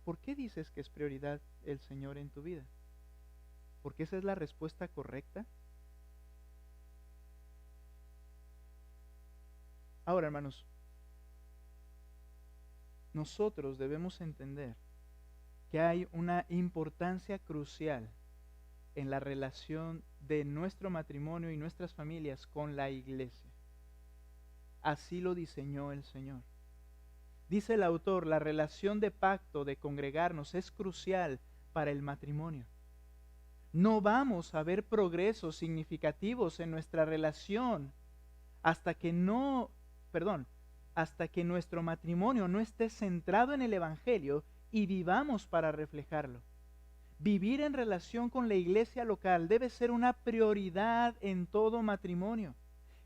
¿por qué dices que es prioridad el Señor en tu vida? ¿Porque esa es la respuesta correcta? Ahora, hermanos, nosotros debemos entender que hay una importancia crucial en la relación de nuestro matrimonio y nuestras familias con la iglesia. Así lo diseñó el Señor. Dice el autor, la relación de pacto, de congregarnos, es crucial para el matrimonio. No vamos a ver progresos significativos en nuestra relación hasta que nuestro matrimonio no esté centrado en el Evangelio y vivamos para reflejarlo. Vivir en relación con la iglesia local debe ser una prioridad en todo matrimonio.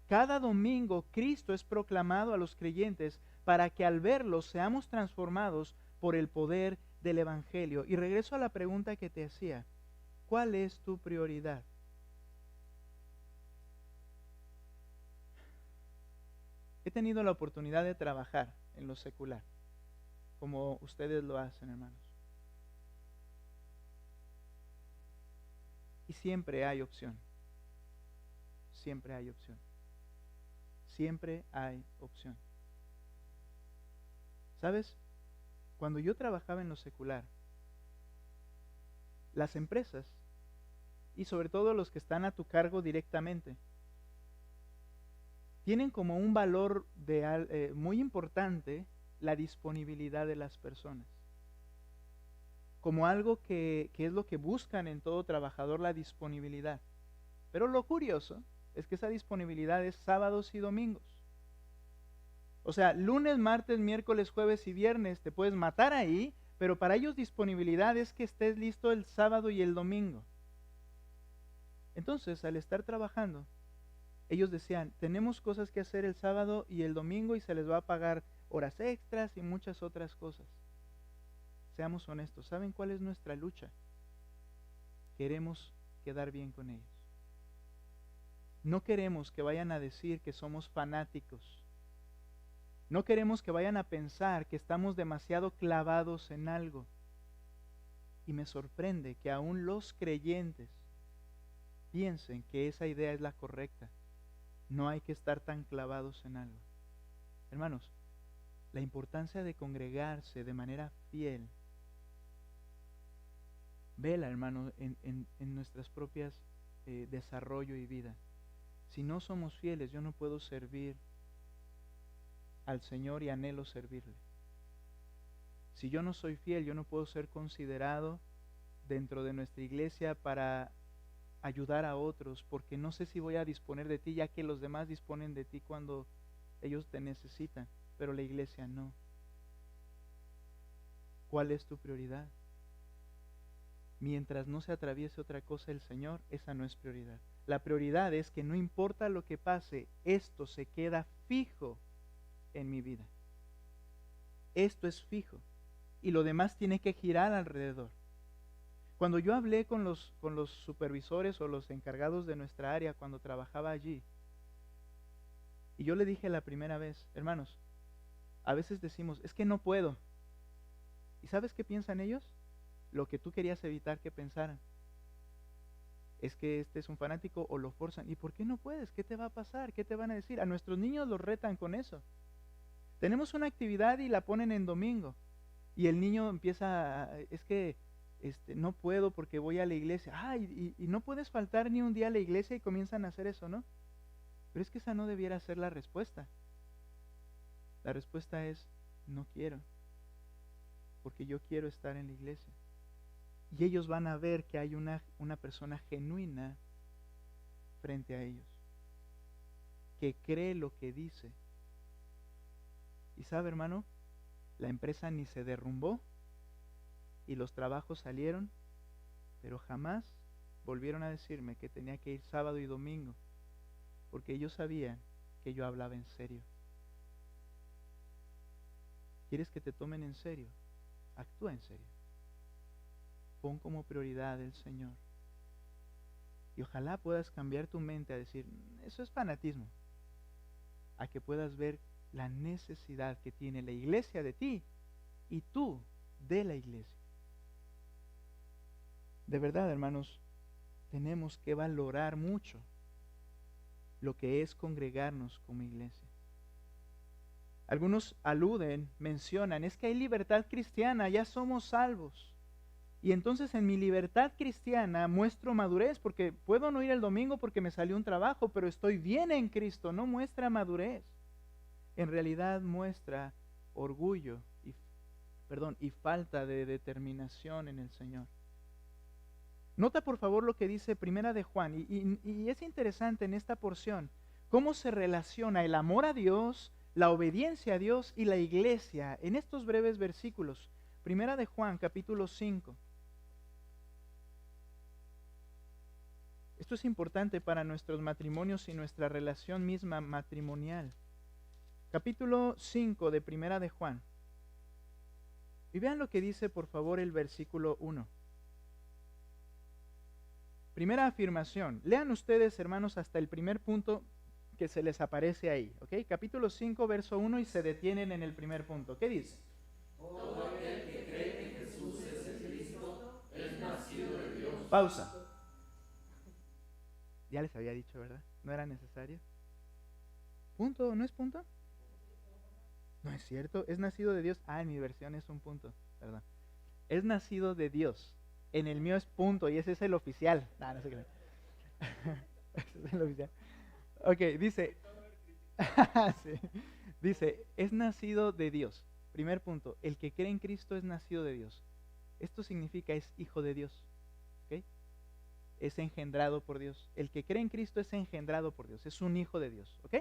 Cada domingo Cristo es proclamado a los creyentes para que al verlo seamos transformados por el poder del Evangelio. Y regreso a la pregunta que te hacía. ¿Cuál es tu prioridad? He tenido la oportunidad de trabajar en lo secular, como ustedes lo hacen, hermanos. Y siempre hay opción. Siempre hay opción. Siempre hay opción. ¿Sabes? Cuando yo trabajaba en lo secular, las empresas, y sobre todo los que están a tu cargo directamente, tienen como un valor muy importante la disponibilidad de las personas. Como algo que es lo que buscan en todo trabajador, la disponibilidad. Pero lo curioso es que esa disponibilidad es sábados y domingos. O sea, lunes, martes, miércoles, jueves y viernes te puedes matar ahí, pero para ellos disponibilidad es que estés listo el sábado y el domingo. Entonces, al estar trabajando, ellos decían, tenemos cosas que hacer el sábado y el domingo y se les va a pagar horas extras y muchas otras cosas. Seamos honestos, ¿saben cuál es nuestra lucha? Queremos quedar bien con ellos. No queremos que vayan a decir que somos fanáticos. No queremos que vayan a pensar que estamos demasiado clavados en algo. Y me sorprende que aún los creyentes piensen que esa idea es la correcta. No hay que estar tan clavados en algo. Hermanos, la importancia de congregarse de manera fiel. Vela, hermano, en nuestras propias desarrollo y vida. Si no somos fieles, yo no puedo servir al Señor y anhelo servirle. Si yo no soy fiel, yo no puedo ser considerado dentro de nuestra iglesia para ayudar a otros, porque no sé si voy a disponer de ti, ya que los demás disponen de ti cuando ellos te necesitan, pero la iglesia no. ¿Cuál es tu prioridad? Mientras no se atraviese otra cosa el Señor, esa no es prioridad. La prioridad es que no importa lo que pase, esto se queda fijo en mi vida. Esto es fijo. Y lo demás tiene que girar alrededor. Cuando yo hablé con los supervisores o los encargados de nuestra área cuando trabajaba allí, y yo le dije la primera vez, hermanos, a veces decimos, es que no puedo. ¿Y sabes qué piensan ellos? Lo que tú querías evitar que pensaran. Es que este es un fanático o lo forzan. ¿Y por qué no puedes? ¿Qué te va a pasar? ¿Qué te van a decir? A nuestros niños los retan con eso. Tenemos una actividad y la ponen en domingo. Y el niño empieza, es que no puedo porque voy a la iglesia. Y no puedes faltar ni un día a la iglesia y comienzan a hacer eso, ¿no? Pero es que esa no debiera ser la respuesta. La respuesta es, no quiero. Porque yo quiero estar en la iglesia. Y ellos van a ver que hay una persona genuina frente a ellos, que cree lo que dice. Y sabe, hermano, la empresa ni se derrumbó y los trabajos salieron, pero jamás volvieron a decirme que tenía que ir sábado y domingo, porque ellos sabían que yo hablaba en serio. ¿Quieres que te tomen en serio? Actúa en serio. Pon como prioridad el Señor. Y ojalá puedas cambiar tu mente a decir, eso es fanatismo, a que puedas ver la necesidad que tiene la iglesia de ti y tú de la iglesia. De verdad, hermanos, tenemos que valorar mucho lo que es congregarnos como iglesia. Algunos aluden, mencionan, es que hay libertad cristiana, ya somos salvos. Y entonces en mi libertad cristiana muestro madurez, porque puedo no ir el domingo porque me salió un trabajo, pero estoy bien en Cristo, no muestra madurez. En realidad muestra orgullo y falta de determinación en el Señor. Nota por favor lo que dice Primera de Juan, y es interesante en esta porción, cómo se relaciona el amor a Dios, la obediencia a Dios y la iglesia en estos breves versículos. Primera de Juan, capítulo 5. Esto es importante para nuestros matrimonios y nuestra relación misma matrimonial. Capítulo 5 de Primera de Juan. Y vean lo que dice por favor el versículo 1. Primera afirmación. Lean ustedes, hermanos, hasta el primer punto que se les aparece ahí. ¿Ok? Capítulo 5, verso 1 y se detienen en el primer punto. ¿Qué dice? Todo aquel que cree que Jesús es el Cristo es nacido de Dios. Pausa. Ya les había dicho, ¿verdad? ¿No era necesario? ¿Punto? ¿No es punto? No es cierto. Es nacido de Dios. Ah, en mi versión es un punto. Perdón. Es nacido de Dios. En el mío es punto y ese es el oficial. No se cree. Ese es el oficial. Ok, dice. Sí. Dice, es nacido de Dios. Primer punto. El que cree en Cristo es nacido de Dios. Esto significa es hijo de Dios. ¿Ok? Es engendrado por Dios. El que cree en Cristo es engendrado por Dios. Es un hijo de Dios. ¿Ok?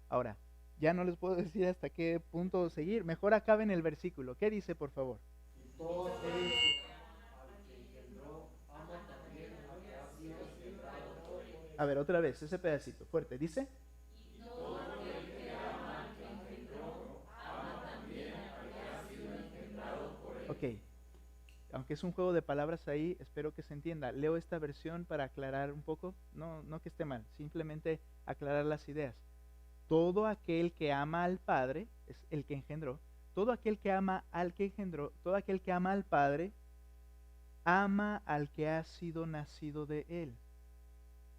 Ahora, ya no les puedo decir hasta qué punto seguir. Mejor acaben el versículo. ¿Qué dice, por favor? Y todo aquel que al que engendró ama también al que ha sido engendrado por él. A ver, otra vez, ese pedacito, fuerte. Dice. Y todo aquel que ama al que engendró ama también al que ha sido engendrado por él. Ok. Aunque es un juego de palabras ahí, espero que se entienda. Leo esta versión para aclarar un poco. No que esté mal, simplemente aclarar las ideas. Todo aquel que ama al Padre, es el que engendró, todo aquel que ama al que engendró, todo aquel que ama al Padre, ama al que ha sido nacido de él.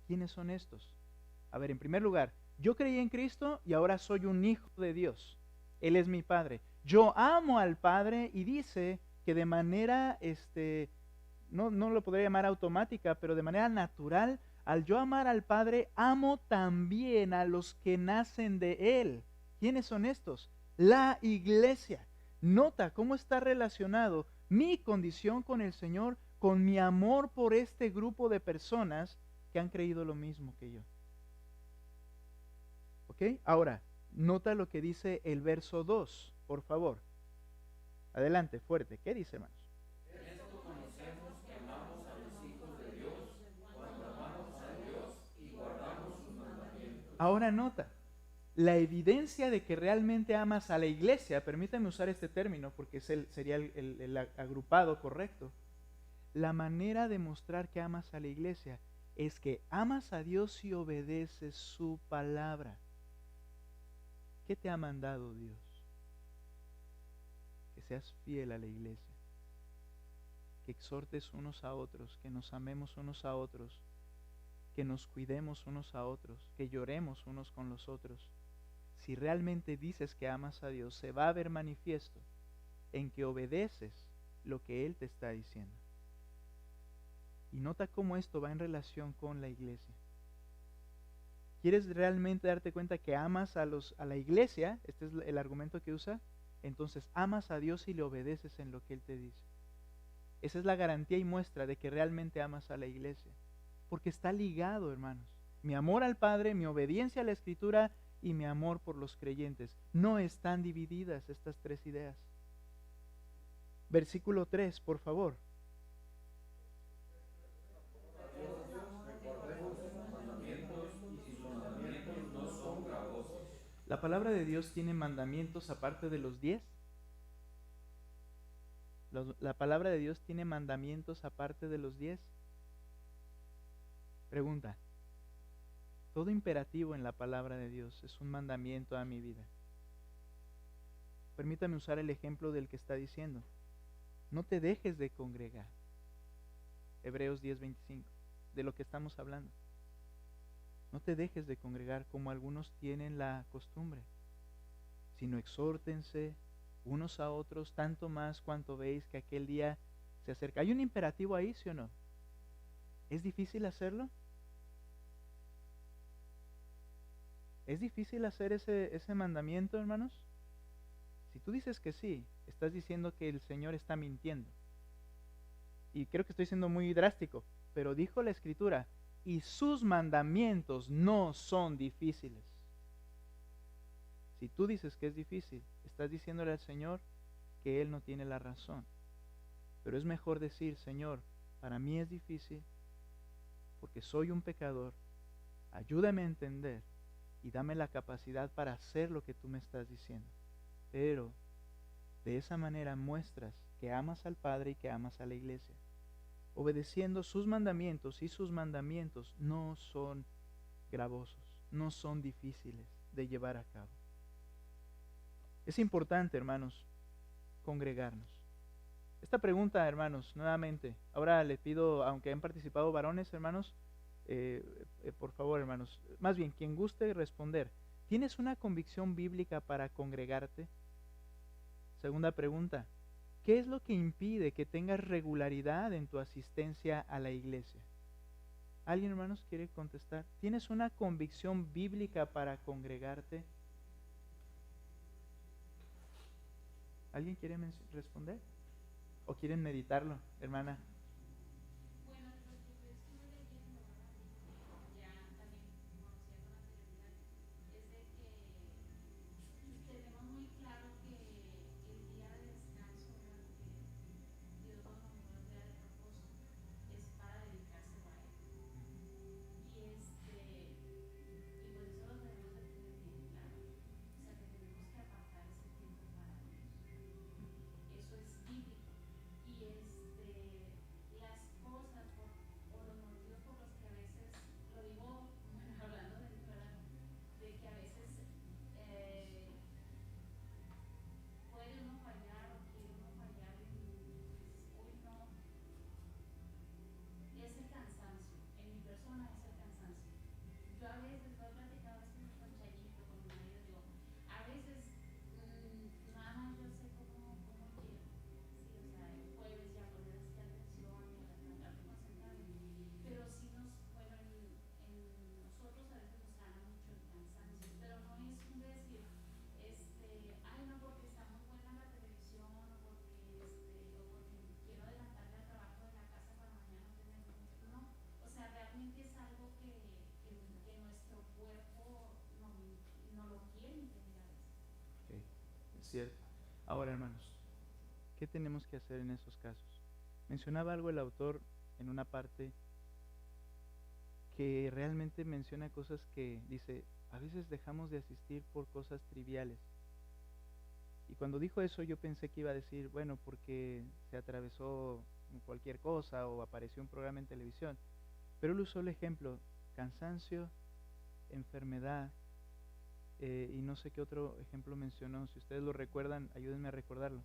¿Quiénes son estos? A ver, en primer lugar, yo creí en Cristo y ahora soy un hijo de Dios. Él es mi Padre. Yo amo al Padre y dice que de manera, no lo podría llamar automática, pero de manera natural, al yo amar al Padre, amo también a los que nacen de Él. ¿Quiénes son estos? La iglesia. Nota cómo está relacionado mi condición con el Señor con mi amor por este grupo de personas que han creído lo mismo que yo. ¿Ok? Ahora, nota lo que dice el verso 2, por favor. Adelante, fuerte. ¿Qué dice, hermanos? Ahora nota, la evidencia de que realmente amas a la iglesia, permítame usar este término porque sería el agrupado correcto. La manera de mostrar que amas a la iglesia es que amas a Dios y obedeces su palabra. ¿Qué te ha mandado Dios? Que seas fiel a la iglesia, que exhortes unos a otros, que nos amemos unos a otros, que nos cuidemos unos a otros, que lloremos unos con los otros. Si realmente dices que amas a Dios, se va a ver manifiesto en que obedeces lo que Él te está diciendo. Y nota cómo esto va en relación con la iglesia. ¿Quieres realmente darte cuenta que amas a la iglesia? Este es el argumento que usa. Entonces amas a Dios y le obedeces en lo que Él te dice. Esa es la garantía y muestra de que realmente amas a la iglesia. Porque está ligado, hermanos. Mi amor al Padre, mi obediencia a la Escritura y mi amor por los creyentes. No están divididas estas tres ideas. Versículo 3, por favor. ¿La palabra de Dios tiene mandamientos aparte de los 10? ¿La palabra de Dios tiene mandamientos aparte de los 10? Pregunta. Todo imperativo en la palabra de Dios es un mandamiento a mi vida. Permítame usar el ejemplo del que está diciendo. No te dejes de congregar. Hebreos 10:25, de lo que estamos hablando. No te dejes de congregar como algunos tienen la costumbre, sino exhórtense unos a otros, tanto más cuanto veis que aquel día se acerca. ¿Hay un imperativo ahí, sí o no? ¿Es difícil hacerlo? ¿Es difícil hacer ese mandamiento, hermanos? Si tú dices que sí, estás diciendo que el Señor está mintiendo. Y creo que estoy siendo muy drástico, pero dijo la Escritura, y sus mandamientos no son difíciles. Si tú dices que es difícil, estás diciéndole al Señor que Él no tiene la razón. Pero es mejor decir, Señor, para mí es difícil porque soy un pecador, ayúdame a entender y dame la capacidad para hacer lo que tú me estás diciendo. Pero de esa manera muestras que amas al Padre y que amas a la iglesia, obedeciendo sus mandamientos, y sus mandamientos no son gravosos, no son difíciles de llevar a cabo. Es importante, hermanos, congregarnos. Esta pregunta, hermanos, nuevamente, ahora le pido, aunque han participado varones, hermanos, por favor, hermanos, más bien, quien guste responder, ¿tienes una convicción bíblica para congregarte? Segunda pregunta, ¿qué es lo que impide que tengas regularidad en tu asistencia a la iglesia? ¿Alguien, hermanos, quiere contestar? ¿Tienes una convicción bíblica para congregarte? ¿Alguien quiere responder? ¿O quieren meditarlo, hermana? Bueno, de lo que estuve leyendo, ¿verdad? Y ya también conocía con anterioridad, es de que tenemos muy claro que el día de descanso, ¿verdad? Que Dios nos nombró el día de reposo, es para dedicárselo a Él. Y pues eso lo debemos de tener bien claro. O sea, que tenemos que apartar ese tiempo para Dios. Eso es bíblico. Y las cosas o los motivos por los que a veces, lo digo bueno, hablando de mí, ¿verdad? De que a veces puede uno fallar o quiere uno fallar y dices, hoy no, es el cansancio, en mi persona es el cansancio. Yo a veces, lo he platicado a veces con Chayito, con mi marido, digo, a veces nada más yo sé cómo quiero. Sí, o sea, el jueves ya poner así atención y a tratar de concentrarme. Pero sí bueno, en nosotros a veces nos gana mucho el cansancio, pero no es un decir, ay no, porque está muy buena la televisión, o porque quiero adelantarle al trabajo de la casa para mañana tener mucho. No, o sea, realmente es algo que nuestro cuerpo no lo quiere entender a veces. Okay, es cierto. Ahora, hermanos, ¿qué tenemos que hacer en esos casos? Mencionaba algo el autor en una parte que realmente menciona cosas que dice, a veces dejamos de asistir por cosas triviales. Y cuando dijo eso yo pensé que iba a decir, bueno, porque se atravesó cualquier cosa o apareció un programa en televisión. Pero él usó el ejemplo, cansancio, enfermedad, y no sé qué otro ejemplo mencionó. Si ustedes lo recuerdan, ayúdenme a recordarlo.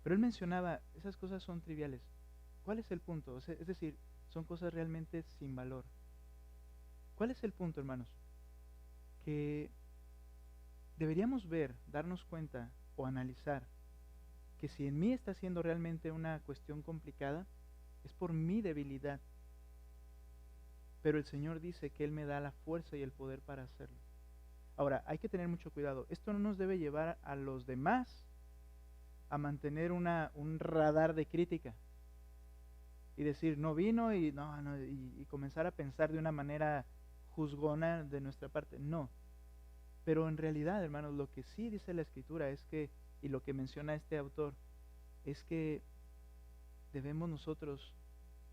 Pero él mencionaba, esas cosas son triviales. ¿Cuál es el punto? Es decir, son cosas realmente sin valor. ¿Cuál es el punto, hermanos? Que deberíamos ver, darnos cuenta o analizar que si en mí está siendo realmente una cuestión complicada, es por mi debilidad. Pero el Señor dice que Él me da la fuerza y el poder para hacerlo. Ahora, hay que tener mucho cuidado. Esto no nos debe llevar a los demás a mantener un radar de crítica y decir, no vino y comenzar a pensar de una manera juzgona de nuestra parte. No. Pero en realidad, hermanos, lo que sí dice la Escritura es que, y lo que menciona este autor, es que debemos nosotros,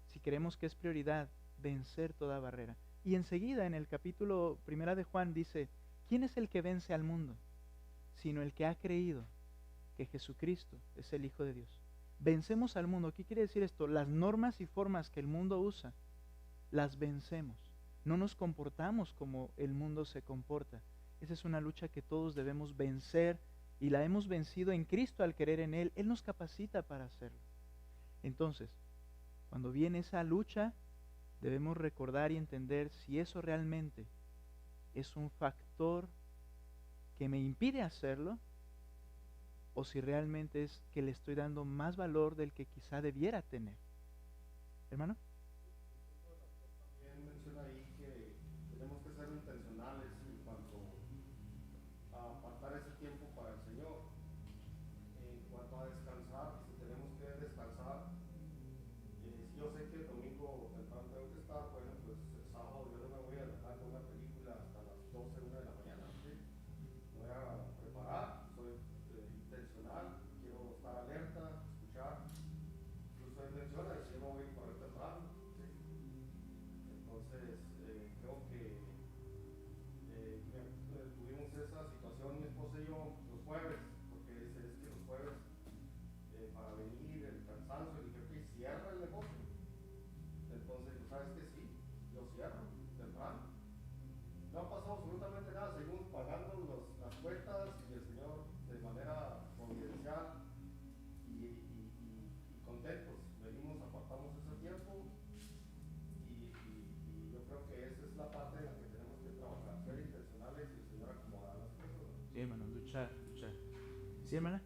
si creemos que es prioridad, vencer toda barrera. Y enseguida en el capítulo 1 de Juan dice, ¿quién es el que vence al mundo? Sino el que ha creído que Jesucristo es el Hijo de Dios. Vencemos al mundo. ¿Qué quiere decir esto? Las normas y formas que el mundo usa, las vencemos. No nos comportamos como el mundo se comporta. Esa es una lucha que todos debemos vencer y la hemos vencido en Cristo al creer en Él. Él nos capacita para hacerlo. Entonces, cuando viene esa lucha, debemos recordar y entender si eso realmente es un factor que me impide hacerlo o si realmente es que le estoy dando más valor del que quizá debiera tener. Hermano. También menciona ahí que tenemos que ser intencionales en cuanto a apartar ese tiempo para el Señor. En cuanto a descansar, si tenemos que descansar, si yo sé que el domingo temprano tengo que estar, bueno, pues el sábado yo no me voy a dejar con una película hasta las 12, 1 de la mañana, ¿sí? Me voy a preparar, soy intencional, quiero estar alerta, escuchar. Incluso él menciona, y si yo no voy a correr temprano, ¿sí? Entonces, creo que tuvimos esa situación, mi esposa y yo, los jueves, porque dice, es que los jueves, para venir, el cansancio, le dije, ok, cierra el negocio. Entonces, pues, ¿sabes qué? Sí, yo cierro temprano. No ha pasado absolutamente nada, seguimos pagando las cuentas y el Señor de manera providencial y contentos. Venimos, apartamos ese tiempo y yo creo que esa es la parte en la que tenemos que trabajar, ser intencionales y el Señor acomodará las cosas, ¿no? Sí, hermano, luchar. ¿Sí, hermana?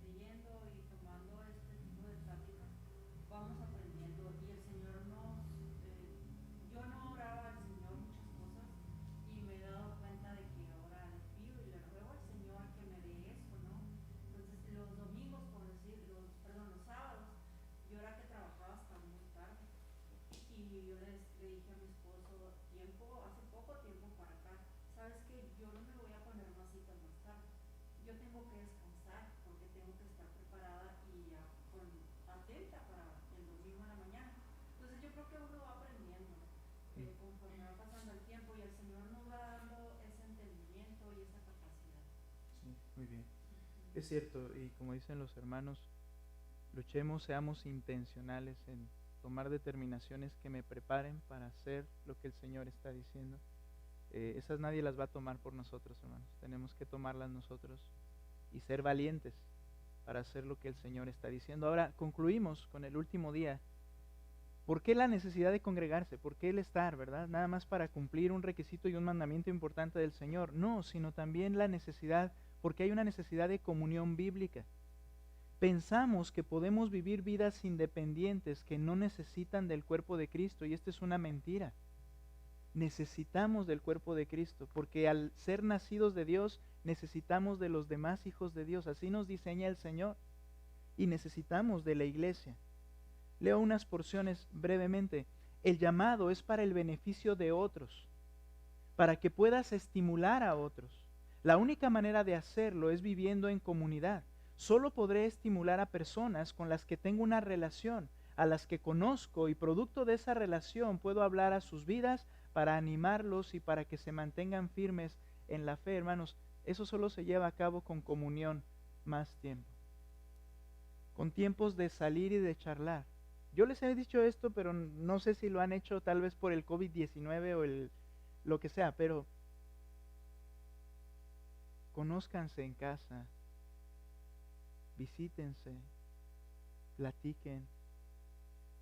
Leyendo y tomando este tipo de pláticas, vamos aprendiendo y el Señor yo no oraba al Señor muchas cosas y me he dado cuenta de que ahora le pido y le ruego al Señor que me dé eso, ¿no? Entonces los domingos, por decir, los sábados, yo era que trabajaba hasta muy tarde y yo le dije a mi esposo, hace poco tiempo para acá, sabes que yo no me voy a poner más citas más tarde, yo tengo que descansar porque tengo que estar preparada y atenta para el domingo en la mañana. Entonces yo creo que uno va aprendiendo conforme va pasando el tiempo y el Señor nos va dando ese entendimiento y esa capacidad. Sí, muy bien. Es cierto, y como dicen los hermanos, luchemos, seamos intencionales en tomar determinaciones que me preparen para hacer lo que el Señor está diciendo. Esas nadie las va a tomar por nosotros, hermanos. Tenemos que tomarlas nosotros y ser valientes para hacer lo que el Señor está diciendo. Ahora concluimos con el último día. ¿Por qué la necesidad de congregarse? ¿Por qué el estar, verdad? Nada más para cumplir un requisito y un mandamiento importante del Señor. No, sino también la necesidad, porque hay una necesidad de comunión bíblica. Pensamos que podemos vivir vidas independientes que no necesitan del cuerpo de Cristo, y esta es una mentira. Necesitamos del cuerpo de Cristo, porque al ser nacidos de Dios, necesitamos de los demás hijos de Dios. Así nos diseña el Señor, y necesitamos de la iglesia. Leo unas porciones brevemente. El llamado es para el beneficio de otros, para que puedas estimular a otros. La única manera de hacerlo es viviendo en comunidad. Solo podré estimular a personas con las que tengo una relación, a las que conozco, y producto de esa relación puedo hablar a sus vidas para animarlos y para que se mantengan firmes en la fe, hermanos. Eso solo se lleva a cabo con comunión más tiempo, con tiempos de salir y de charlar. Yo les he dicho esto, pero no sé si lo han hecho tal vez por el COVID-19 o lo que sea, pero conózcanse en casa, visítense, platiquen,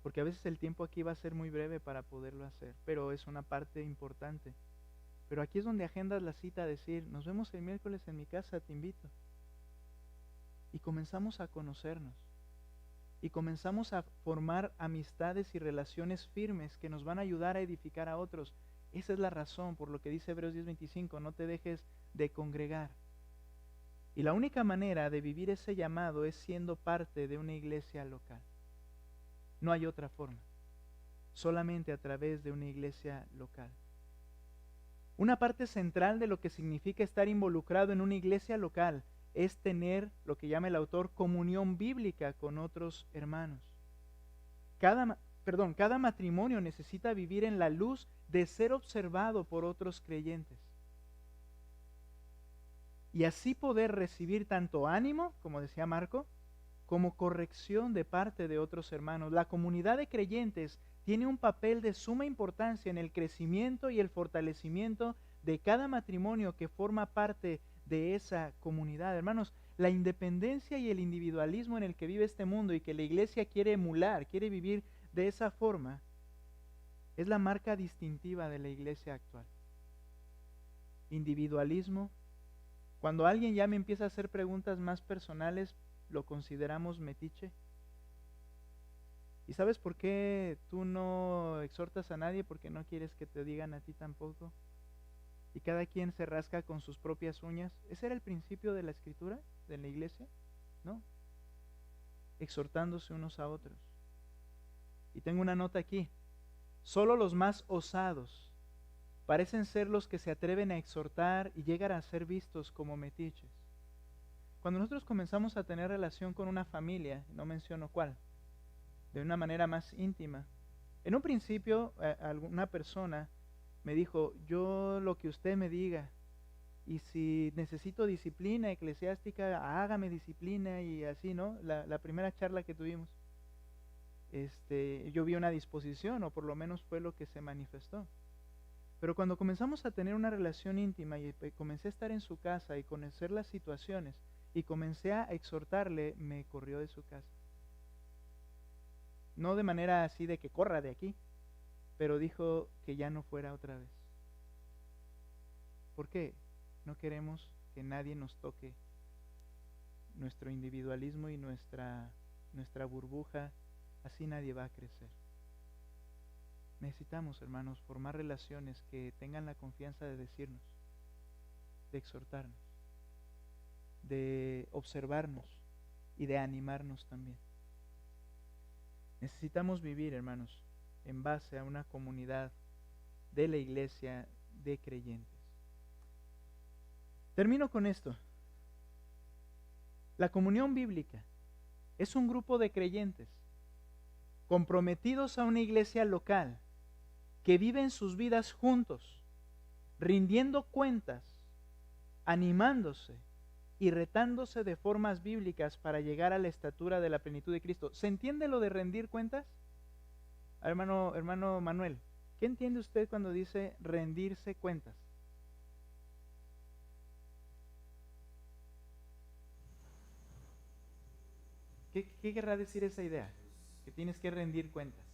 porque a veces el tiempo aquí va a ser muy breve para poderlo hacer, pero es una parte importante. Pero aquí es donde agendas la cita, decir, nos vemos el miércoles en mi casa, te invito. Y comenzamos a conocernos, y comenzamos a formar amistades y relaciones firmes que nos van a ayudar a edificar a otros. Esa es la razón por lo que dice Hebreos 10:25, no te dejes de congregar. Y la única manera de vivir ese llamado es siendo parte de una iglesia local. No hay otra forma, solamente a través de una iglesia local. Una parte central de lo que significa estar involucrado en una iglesia local es tener lo que llama el autor comunión bíblica con otros hermanos. Cada matrimonio necesita vivir en la luz de ser observado por otros creyentes. Y así poder recibir tanto ánimo, como decía Marco, como corrección de parte de otros hermanos. La comunidad de creyentes tiene un papel de suma importancia en el crecimiento y el fortalecimiento de cada matrimonio que forma parte de esa comunidad. Hermanos, la independencia y el individualismo en el que vive este mundo y que la iglesia quiere emular, quiere vivir de esa forma, es la marca distintiva de la iglesia actual. Individualismo. Cuando alguien ya me empieza a hacer preguntas más personales, lo consideramos metiche. ¿Y sabes por qué tú no exhortas a nadie? Porque no quieres que te digan a ti tampoco. Y cada quien se rasca con sus propias uñas. ¿Ese era el principio de la escritura, de la iglesia? ¿No? Exhortándose unos a otros. Y tengo una nota aquí. Solo los más osados parecen ser los que se atreven a exhortar y llegan a ser vistos como metiches. Cuando nosotros comenzamos a tener relación con una familia, no menciono cuál, de una manera más íntima, en un principio alguna persona me dijo, yo lo que usted me diga, y si necesito disciplina eclesiástica, hágame disciplina y así, ¿no? La primera charla que tuvimos, yo vi una disposición, o por lo menos fue lo que se manifestó. Pero cuando comenzamos a tener una relación íntima y comencé a estar en su casa y conocer las situaciones y comencé a exhortarle, me corrió de su casa. No de manera así de que corra de aquí, pero dijo que ya no fuera otra vez. ¿Por qué? No queremos que nadie nos toque nuestro individualismo y nuestra burbuja, así nadie va a crecer. Necesitamos, hermanos, formar relaciones que tengan la confianza de decirnos, de exhortarnos, de observarnos y de animarnos también. Necesitamos vivir, hermanos, en base a una comunidad de la iglesia de creyentes. Termino con esto. La comunión bíblica es un grupo de creyentes comprometidos a una iglesia local que viven sus vidas juntos, rindiendo cuentas, animándose y retándose de formas bíblicas para llegar a la estatura de la plenitud de Cristo. ¿Se entiende lo de rendir cuentas? Hermano Manuel, ¿qué entiende usted cuando dice rendirse cuentas? ¿Qué querrá decir esa idea? Que tienes que rendir cuentas.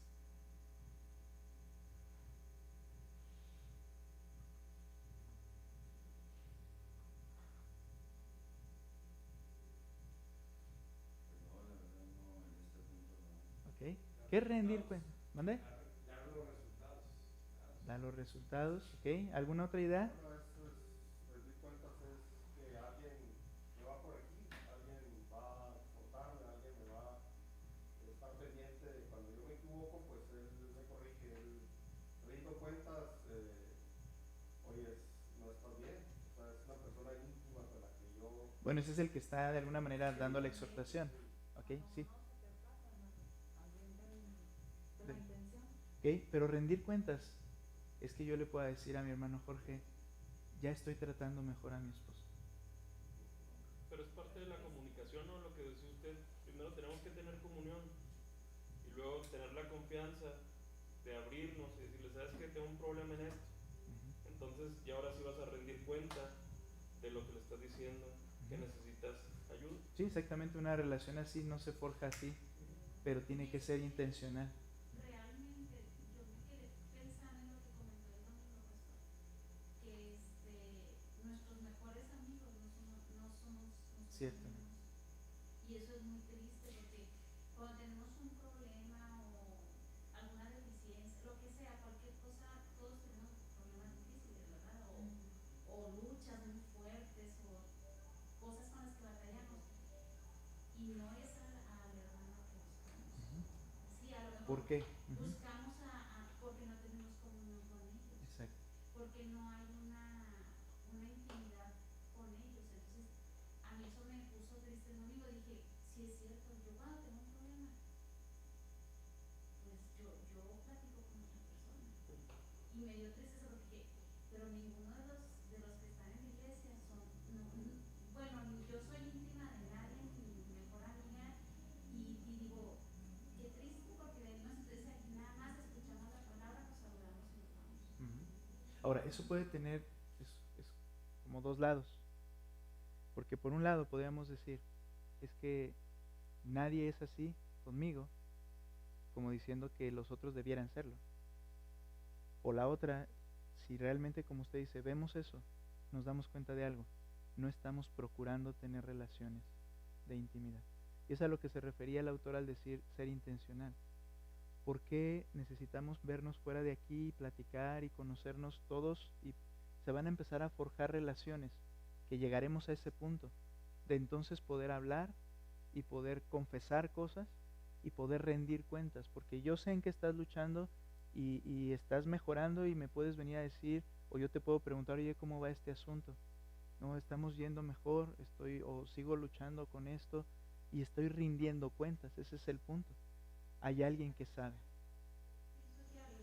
¿Ok? ¿Qué es rendir cuentas? ¿Mande? Dar los resultados. Dar los resultados, ¿ok? ¿Alguna otra idea? Bueno, rendir cuentas es que alguien me va a corregir, alguien va a exhortarme, alguien me va a estar pendiente de cuando yo me equivoco, pues él me corrige, él rindo cuentas, oye, no estás bien, o sea, es una persona íntima con la que yo... Bueno, ese es el que está de alguna manera dando la exhortación. ¿Ok? Sí. ¿Ok? Pero rendir cuentas es que yo le pueda decir a mi hermano Jorge, ya estoy tratando mejor a mi esposo. Pero es parte de la comunicación, ¿no? Lo que decía usted. Primero tenemos que tener comunión y luego tener la confianza de abrirnos y decirle, ¿sabes qué? Tengo un problema en esto. Entonces, ya ahora sí vas a rendir cuenta de lo que le estás diciendo, que necesitas ayuda. Sí, exactamente, una relación así no se forja así, pero tiene que ser intencional. Realmente yo me quedé pensando en lo que comentó el domingo, pastor, que nuestros mejores amigos no somos nuestros Cierto. amigos. Y eso es muy triste porque cuando tenemos un problema o alguna deficiencia, lo que sea, cualquier cosa, todos tenemos problemas difíciles, ¿verdad? O luchas muy fuertes o cosas con las que batallamos. Y no es al hermano que buscamos. Sí, a lo mejor ¿Por qué? buscamos porque no tenemos comunión con ellos. Exacto. Porque no hay una intimidad con ellos. Entonces, a mí eso me puso triste el domingo. Dije, sí es cierto, yo cuando tengo un problema, pues yo platico con otra persona. Y me dio tristeza porque dije, pero ninguno de los que están en la iglesia son, bueno, ni yo soy íntima de nadie, ni mi mejor amiga, y digo, qué triste porque venimos entonces aquí nada más escuchamos la palabra, nos saludamos y nos vamos. Ahora, eso puede tener es como dos lados. Porque por un lado podríamos decir, es que nadie es así conmigo, como diciendo que los otros debieran serlo. O la otra, si realmente, como usted dice, vemos eso, nos damos cuenta de algo. No estamos procurando tener relaciones de intimidad. Y es a lo que se refería el autor al decir ser intencional. ¿Por qué necesitamos vernos fuera de aquí, platicar y conocernos todos? Y se van a empezar a forjar relaciones que llegaremos a ese punto de entonces poder hablar y poder confesar cosas y poder rendir cuentas, porque yo sé en qué estás luchando y estás mejorando y me puedes venir a decir, o yo te puedo preguntar, oye, ¿cómo va este asunto? No, estamos yendo mejor, o sigo luchando con esto y estoy rindiendo cuentas. Ese es el punto. Hay alguien que sabe. Pienso que al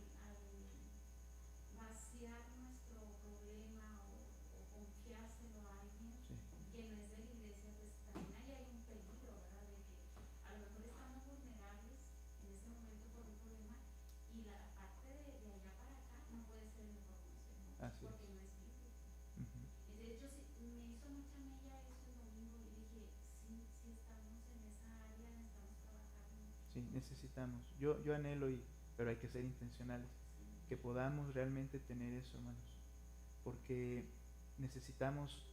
vaciar nuestro problema o confiárselo a alguien Sí. que no es de la iglesia, pues también ahí hay un peligro, ¿verdad? De que a lo mejor estamos vulnerables en ese momento por un problema y la parte de allá para acá no puede ser el mejor consejo, Así es. porque no es bíblico. Ujú. Y de hecho sí, me hizo mucha mella eso el domingo y dije, sí estamos en esa área, necesitamos trabajar mucho. Sí, necesitamos. Yo anhelo, pero hay que ser intencionales. Que podamos realmente tener eso, hermanos. Porque necesitamos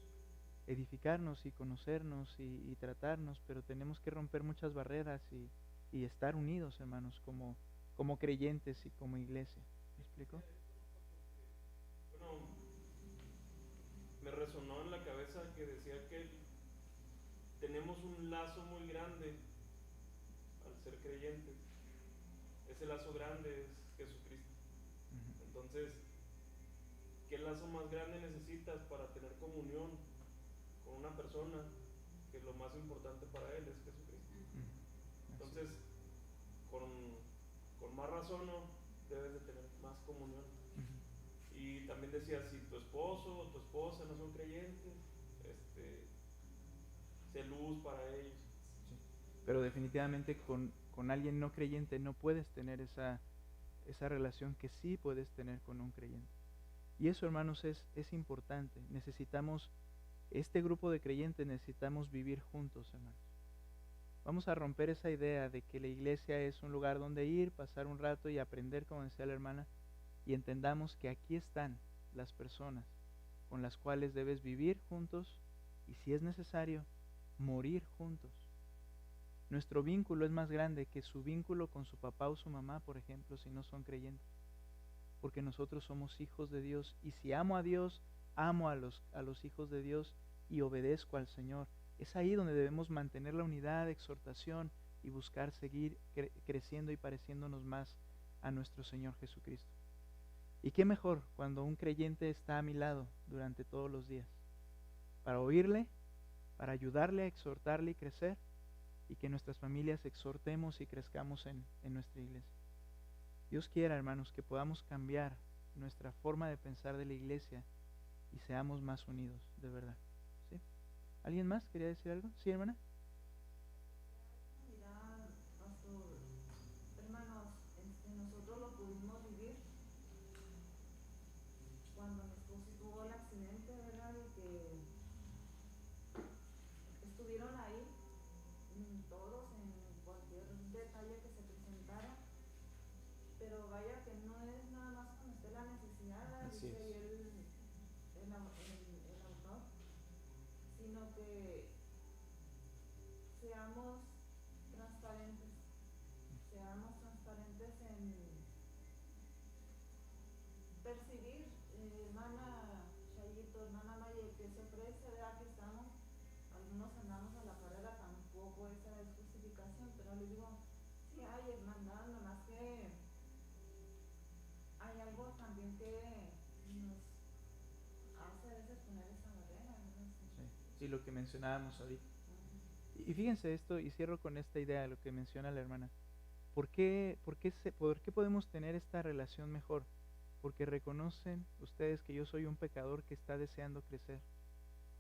edificarnos y conocernos y tratarnos, pero tenemos que romper muchas barreras y estar unidos, hermanos, como creyentes y como iglesia. ¿Me explico? Bueno, me resonó en la cabeza que decía que tenemos un lazo muy grande al ser creyentes. Ese lazo grande es Jesucristo. Ujú. Entonces, ¿qué lazo más grande necesitas para tener comunión con una persona que lo más importante para él es Jesucristo? Ujú. Así Entonces, con más razón, ¿no?, debes de tener más comunión. es. Ujú. Y también decía, si tu esposo o tu esposa no son creyentes, sé luz para ellos. Sí. Pero definitivamente con alguien no creyente no puedes tener esa relación que sí puedes tener con un creyente. Y eso, hermanos, es importante. Necesitamos, este grupo de creyentes necesitamos vivir juntos, hermanos. Vamos a romper esa idea de que la iglesia es un lugar donde ir, pasar un rato y aprender, como decía la hermana, y entendamos que aquí están las personas con las cuales debes vivir juntos y, si es necesario, morir juntos. Nuestro vínculo es más grande que su vínculo con su papá o su mamá, por ejemplo, si no son creyentes. Porque nosotros somos hijos de Dios y si amo a Dios, amo a los hijos de Dios y obedezco al Señor. Es ahí donde debemos mantener la unidad, exhortación y buscar seguir creciendo y pareciéndonos más a nuestro Señor Jesucristo. Y qué mejor cuando un creyente está a mi lado durante todos los días, para oírle, para ayudarle a exhortarle y crecer, y que nuestras familias exhortemos y crezcamos en nuestra iglesia. Dios quiera, hermanos, que podamos cambiar nuestra forma de pensar de la iglesia y seamos más unidos, de verdad. ¿Sí? ¿Alguien más quería decir algo? ¿Sí, hermana? Mira, pastor, hermanos, nosotros lo pudimos vivir cuando mi esposo tuvo el accidente, ¿verdad? Y que estuvieron ahí todos en cualquier detalle que se presentara, pero vaya que no es nada más cuando esté la necesidad, Así dice es. ahí el autor, sino que seamos transparentes, en percibir, hermana Chayito, hermana Maye, que se ofrece, ¿verdad? Que estamos, algunos andamos a la carrera, tampoco esa es justificación, pero les digo, sí hay hermandad, nomás que hay algo también que nos hace a veces poner esa barrera, ¿verdad? Sí, lo que mencionábamos ahorita. Ujú. Y fíjense esto, y cierro con esta idea, lo que menciona la hermana. ¿Por qué podemos tener esta relación mejor? Porque reconocen ustedes que yo soy un pecador que está deseando crecer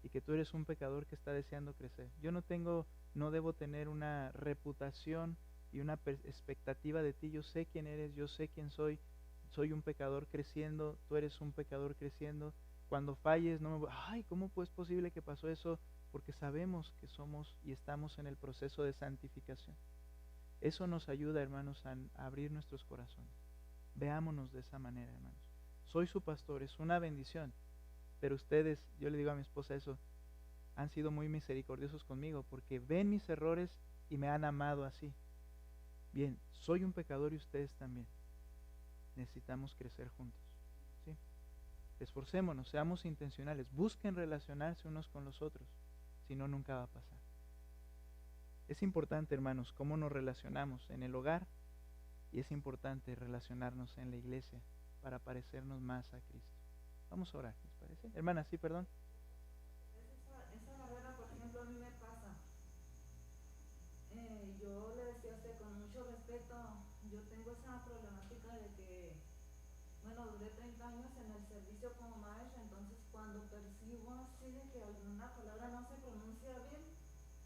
y que tú eres un pecador que está deseando crecer. Yo no debo tener una reputación y una expectativa de ti. Yo sé quién eres, yo sé quién soy. Soy un pecador creciendo, tú eres un pecador creciendo. Cuando falles, no me voy, ay, ¿cómo es posible que pasó eso? porque sabemos que somos y estamos en el proceso de santificación. Eso nos ayuda, hermanos, a abrir nuestros corazones. Veámonos de esa manera, hermanos. Soy su pastor, es una bendición, pero ustedes, yo le digo a mi esposa eso, han sido muy misericordiosos conmigo porque ven mis errores y me han amado así. Bien, soy un pecador y ustedes también. Necesitamos crecer juntos, ¿sí? Esforcémonos, seamos intencionales, busquen relacionarse unos con los otros, si no, nunca va a pasar. Es importante, hermanos, cómo nos relacionamos en el hogar y es importante relacionarnos en la iglesia para parecernos más a Cristo. Vamos a orar, ¿les parece? Hermana, sí, perdón. Esa barrera, por ejemplo, a mí me pasa. Yo le decía a usted con mucho respeto, yo tengo esa problemática de que, bueno, duré 30 años en el servicio como maestra, entonces cuando percibo así de que alguna palabra no se pronuncia bien,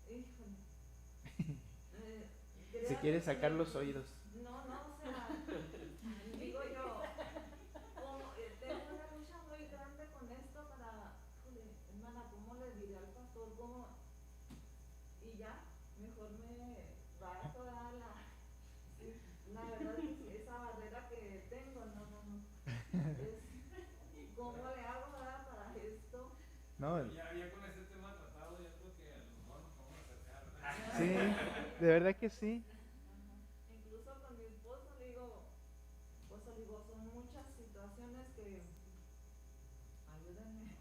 híjole. Si quiere sacar los oídos. No, o sea, digo yo, tengo una lucha muy grande con esto para, híjole, hermana, ¿cómo le diré al pastor? ¿Cómo? Y ya, mejor me bajo a la verdad que sí, esa barrera que tengo, no. ¿Cómo le hago para esto? No, Ya con este tema tratado, ya creo que a lo mejor nos vamos a acercar. sí, de verdad que sí. Ajá. Incluso con mi esposo le digo, son muchas situaciones que ayúdenme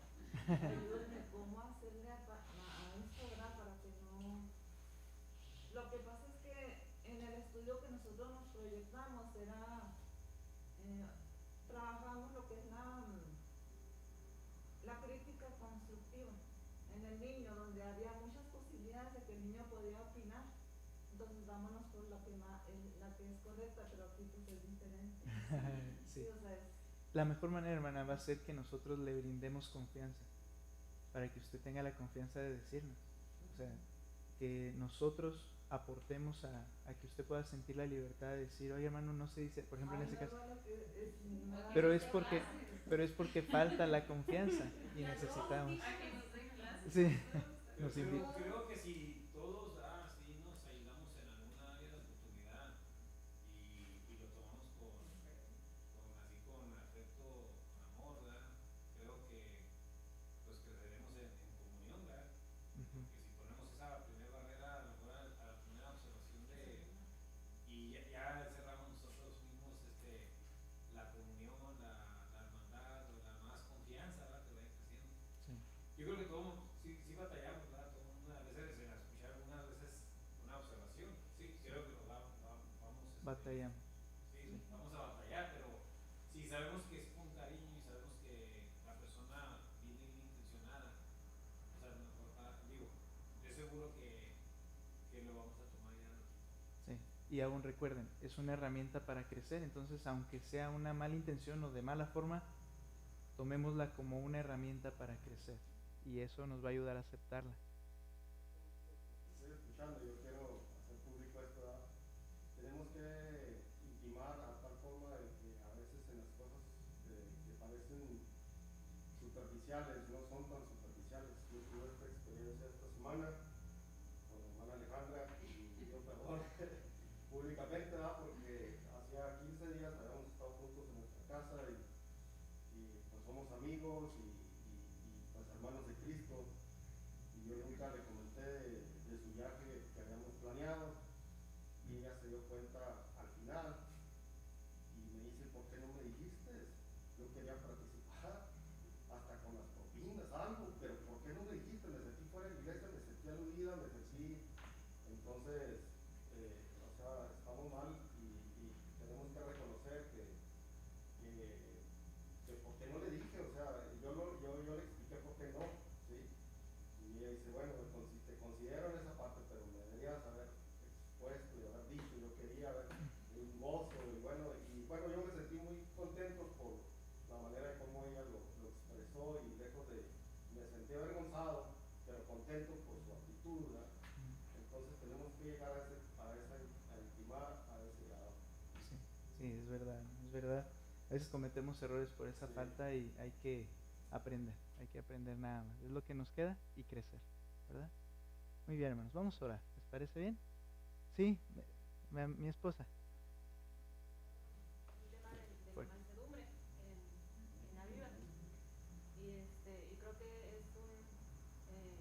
cómo hacerle a esto, ¿verdad? Para que no. Lo que pasa es que en el estudio que nosotros nos proyectamos era, trabajamos lo que es la crítica constructiva en el niño, donde había muchas posibilidades de que el niño podía opinar. Entonces vámonos por la que es correcta, pero aquí pues es diferente. Sí. O sea, La mejor manera, hermana, va a ser que nosotros le brindemos confianza, para que usted tenga la confianza de decirnos. O sea, que nosotros aportemos a que usted pueda sentir la libertad de decir, oye, hermano, no se dice, por ejemplo, en ese caso. Pero es porque falta la confianza y necesitamos. Sí, nos invita. Creo que si todos así nos ayudamos en alguna área de oportunidad y lo tomamos con afecto, con amor, ¿verdad? Creo que pues creceremos en comunión, ¿verdad? Ujú. Porque si ponemos esa primera barrera a la primera observación y ya cerramos nosotros mismos la comunión, la hermandad, la más confianza, ¿verdad? Que vaya creciendo. Sí. Yo creo que todos sí batallamos, ¿verdad? Todo el mundo a veces en escuchar algunas veces una observación. Sí, creo que nos vamos. Batallamos. Sí, vamos a batallar, pero si sabemos que es con cariño y sabemos que la persona viene bien intencionada, o sea, digo, yo seguro que lo vamos a tomar ya. Sí. Y aún recuerden, es una herramienta para crecer, entonces aunque sea una mala intención o de mala forma, tomémosla como una herramienta para crecer y eso nos va a ayudar a aceptarla. Estoy escuchando, yo quiero hacer público esto, ¿verdad? Tenemos que intimar a tal forma de que a veces en las cosas que parecen superficiales no son tan superficiales. Yo tuve esta experiencia esta semana con la hermana Alejandra y pido perdón públicamente, ¿verdad? Porque hacía 15 días habíamos estado juntos en nuestra casa y pues somos amigos y pues hermanos de Cristo, y yo nunca le comenté de su viaje que habíamos planeado y ella se dio cuenta al final y me dice, ¿por qué no me dijiste? Yo quería participar hasta con las propinas, algo, pero ¿por qué no me dijiste? Me sentí fuera de la iglesia, me sentí aludida, me sentí, entonces o sea, estamos mal y tenemos que reconocer que por qué no le dije, o sea, yo le expliqué por qué no, ¿sí? Y ella dice, bueno, te considero en esa parte, pero me deberías haber expuesto y haber dicho, yo quería ver un gozo, y bueno, yo me sentí muy contento por la manera de cómo ella lo expresó y lejos de, me sentí avergonzado, pero contento por su actitud, ¿verdad? Entonces tenemos que llegar a intimar a ese grado. Sí, es verdad, es verdad. A veces cometemos errores por esa Sí. falta y hay que aprender nada más. Es lo que nos queda y crecer. ¿verdad? Muy bien, hermanos, vamos a orar. ¿Les parece bien? Sí, mi esposa. El tema de la Fuerte. mansedumbre en Aviva. Y creo que es eh,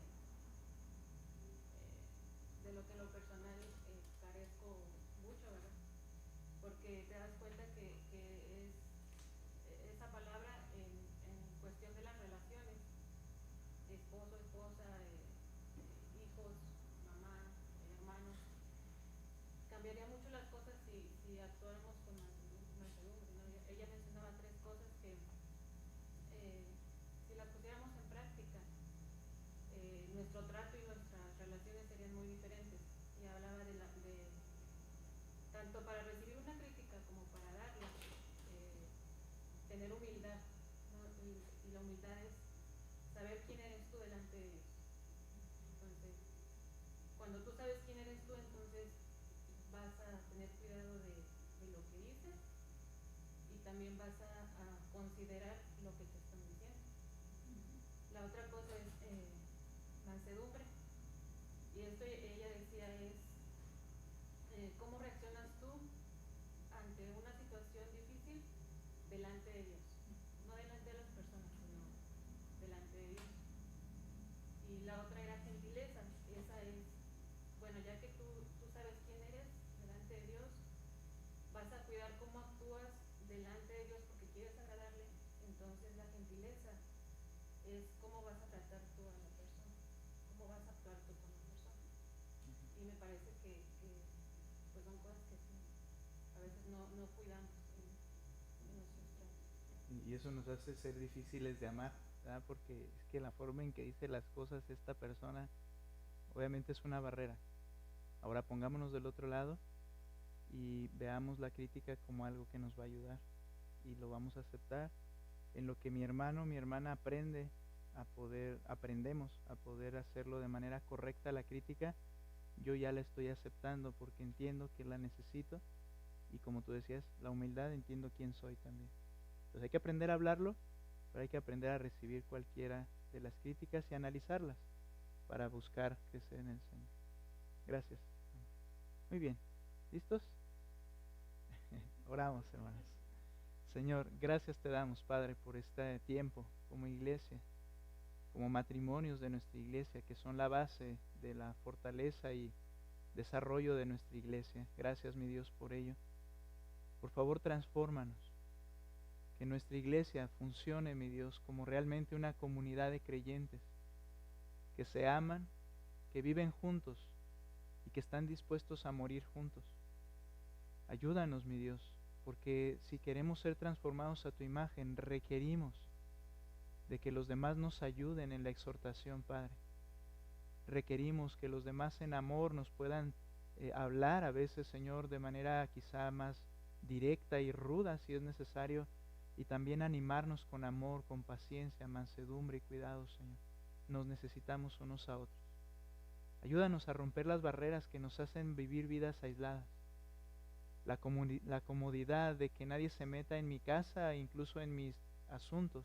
de lo que en lo personal carezco mucho, ¿verdad? Porque te das cuenta que es esa palabra en cuestión de las relaciones, esposo, esposa, hijos, mamá, hermanos, cambiaría mucho las cosas si actuáramos con mansedumbre, ¿no? Ella mencionaba tres cosas que si las pusiéramos en práctica, nuestro trato y nuestras relaciones serían muy diferentes. Y hablaba de tanto para recibir una crítica como para darla, tener humildad, ¿no? Y la humildad es saber quién eres tú delante de Dios. Entonces, cuando tú sabes quién eres tú, entonces vas a tener cuidado de lo que dices y también vas a considerar lo que te están diciendo. La otra cosa es mansedumbre. Y esto ella decía es cómo reaccionas tú ante una situación difícil delante de Dios. No delante de las personas, sino delante de Dios. Y la otra era gentileza. Esa es, bueno, ya que tú sabes quién eres delante de Dios, vas a cuidar cómo actúas delante de Dios porque quieres agradarle. Entonces la gentileza es cómo vas a tratar tú a la persona, cómo vas a actuar tú con la persona. Y me parece que pues son cosas que sí, a veces no cuidamos en nuestros tratos. Y eso nos hace ser difíciles de amar, ¿verdad? Porque es que la forma en que dice las cosas esta persona obviamente es una barrera. Ahora pongámonos del otro lado y veamos la crítica como algo que nos va a ayudar y lo vamos a aceptar. En lo que mi hermano, mi hermana aprendemos a poder hacerlo de manera correcta la crítica, yo ya la estoy aceptando porque entiendo que la necesito y como tú decías, la humildad, entiendo quién soy también. Entonces hay que aprender a hablarlo, pero hay que aprender a recibir cualquiera de las críticas y analizarlas para buscar crecer en el Señor. Gracias. Muy bien. ¿Listos? Oramos, hermanos. Señor, gracias te damos, Padre, por este tiempo como iglesia, como matrimonios de nuestra iglesia, que son la base de la fortaleza y desarrollo de nuestra iglesia. Gracias, mi Dios, por ello. Por favor, transfórmanos. Que nuestra iglesia funcione, mi Dios, como realmente una comunidad de creyentes que se aman, que viven juntos y que están dispuestos a morir juntos. Ayúdanos, mi Dios, porque si queremos ser transformados a tu imagen, requerimos de que los demás nos ayuden en la exhortación, Padre. Requerimos que los demás en amor nos puedan hablar a veces, Señor, de manera quizá más directa y ruda si es necesario, y también animarnos con amor, con paciencia, mansedumbre y cuidado, Señor. Nos necesitamos unos a otros. Ayúdanos a romper las barreras que nos hacen vivir vidas aisladas. La comodidad de que nadie se meta en mi casa, incluso en mis asuntos,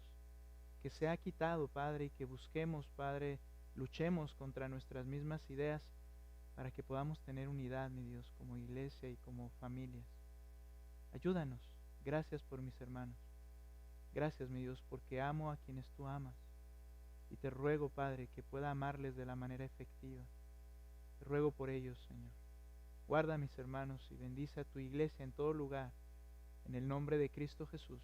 que se ha quitado, Padre, y que busquemos, Padre, luchemos contra nuestras mismas ideas para que podamos tener unidad, mi Dios, como iglesia y como familias. Ayúdanos. Gracias por mis hermanos. Gracias, mi Dios, porque amo a quienes tú amas. Y te ruego, Padre, que pueda amarles de la manera efectiva. Te ruego por ellos, Señor. Guarda a mis hermanos y bendice a tu iglesia en todo lugar. En el nombre de Cristo Jesús.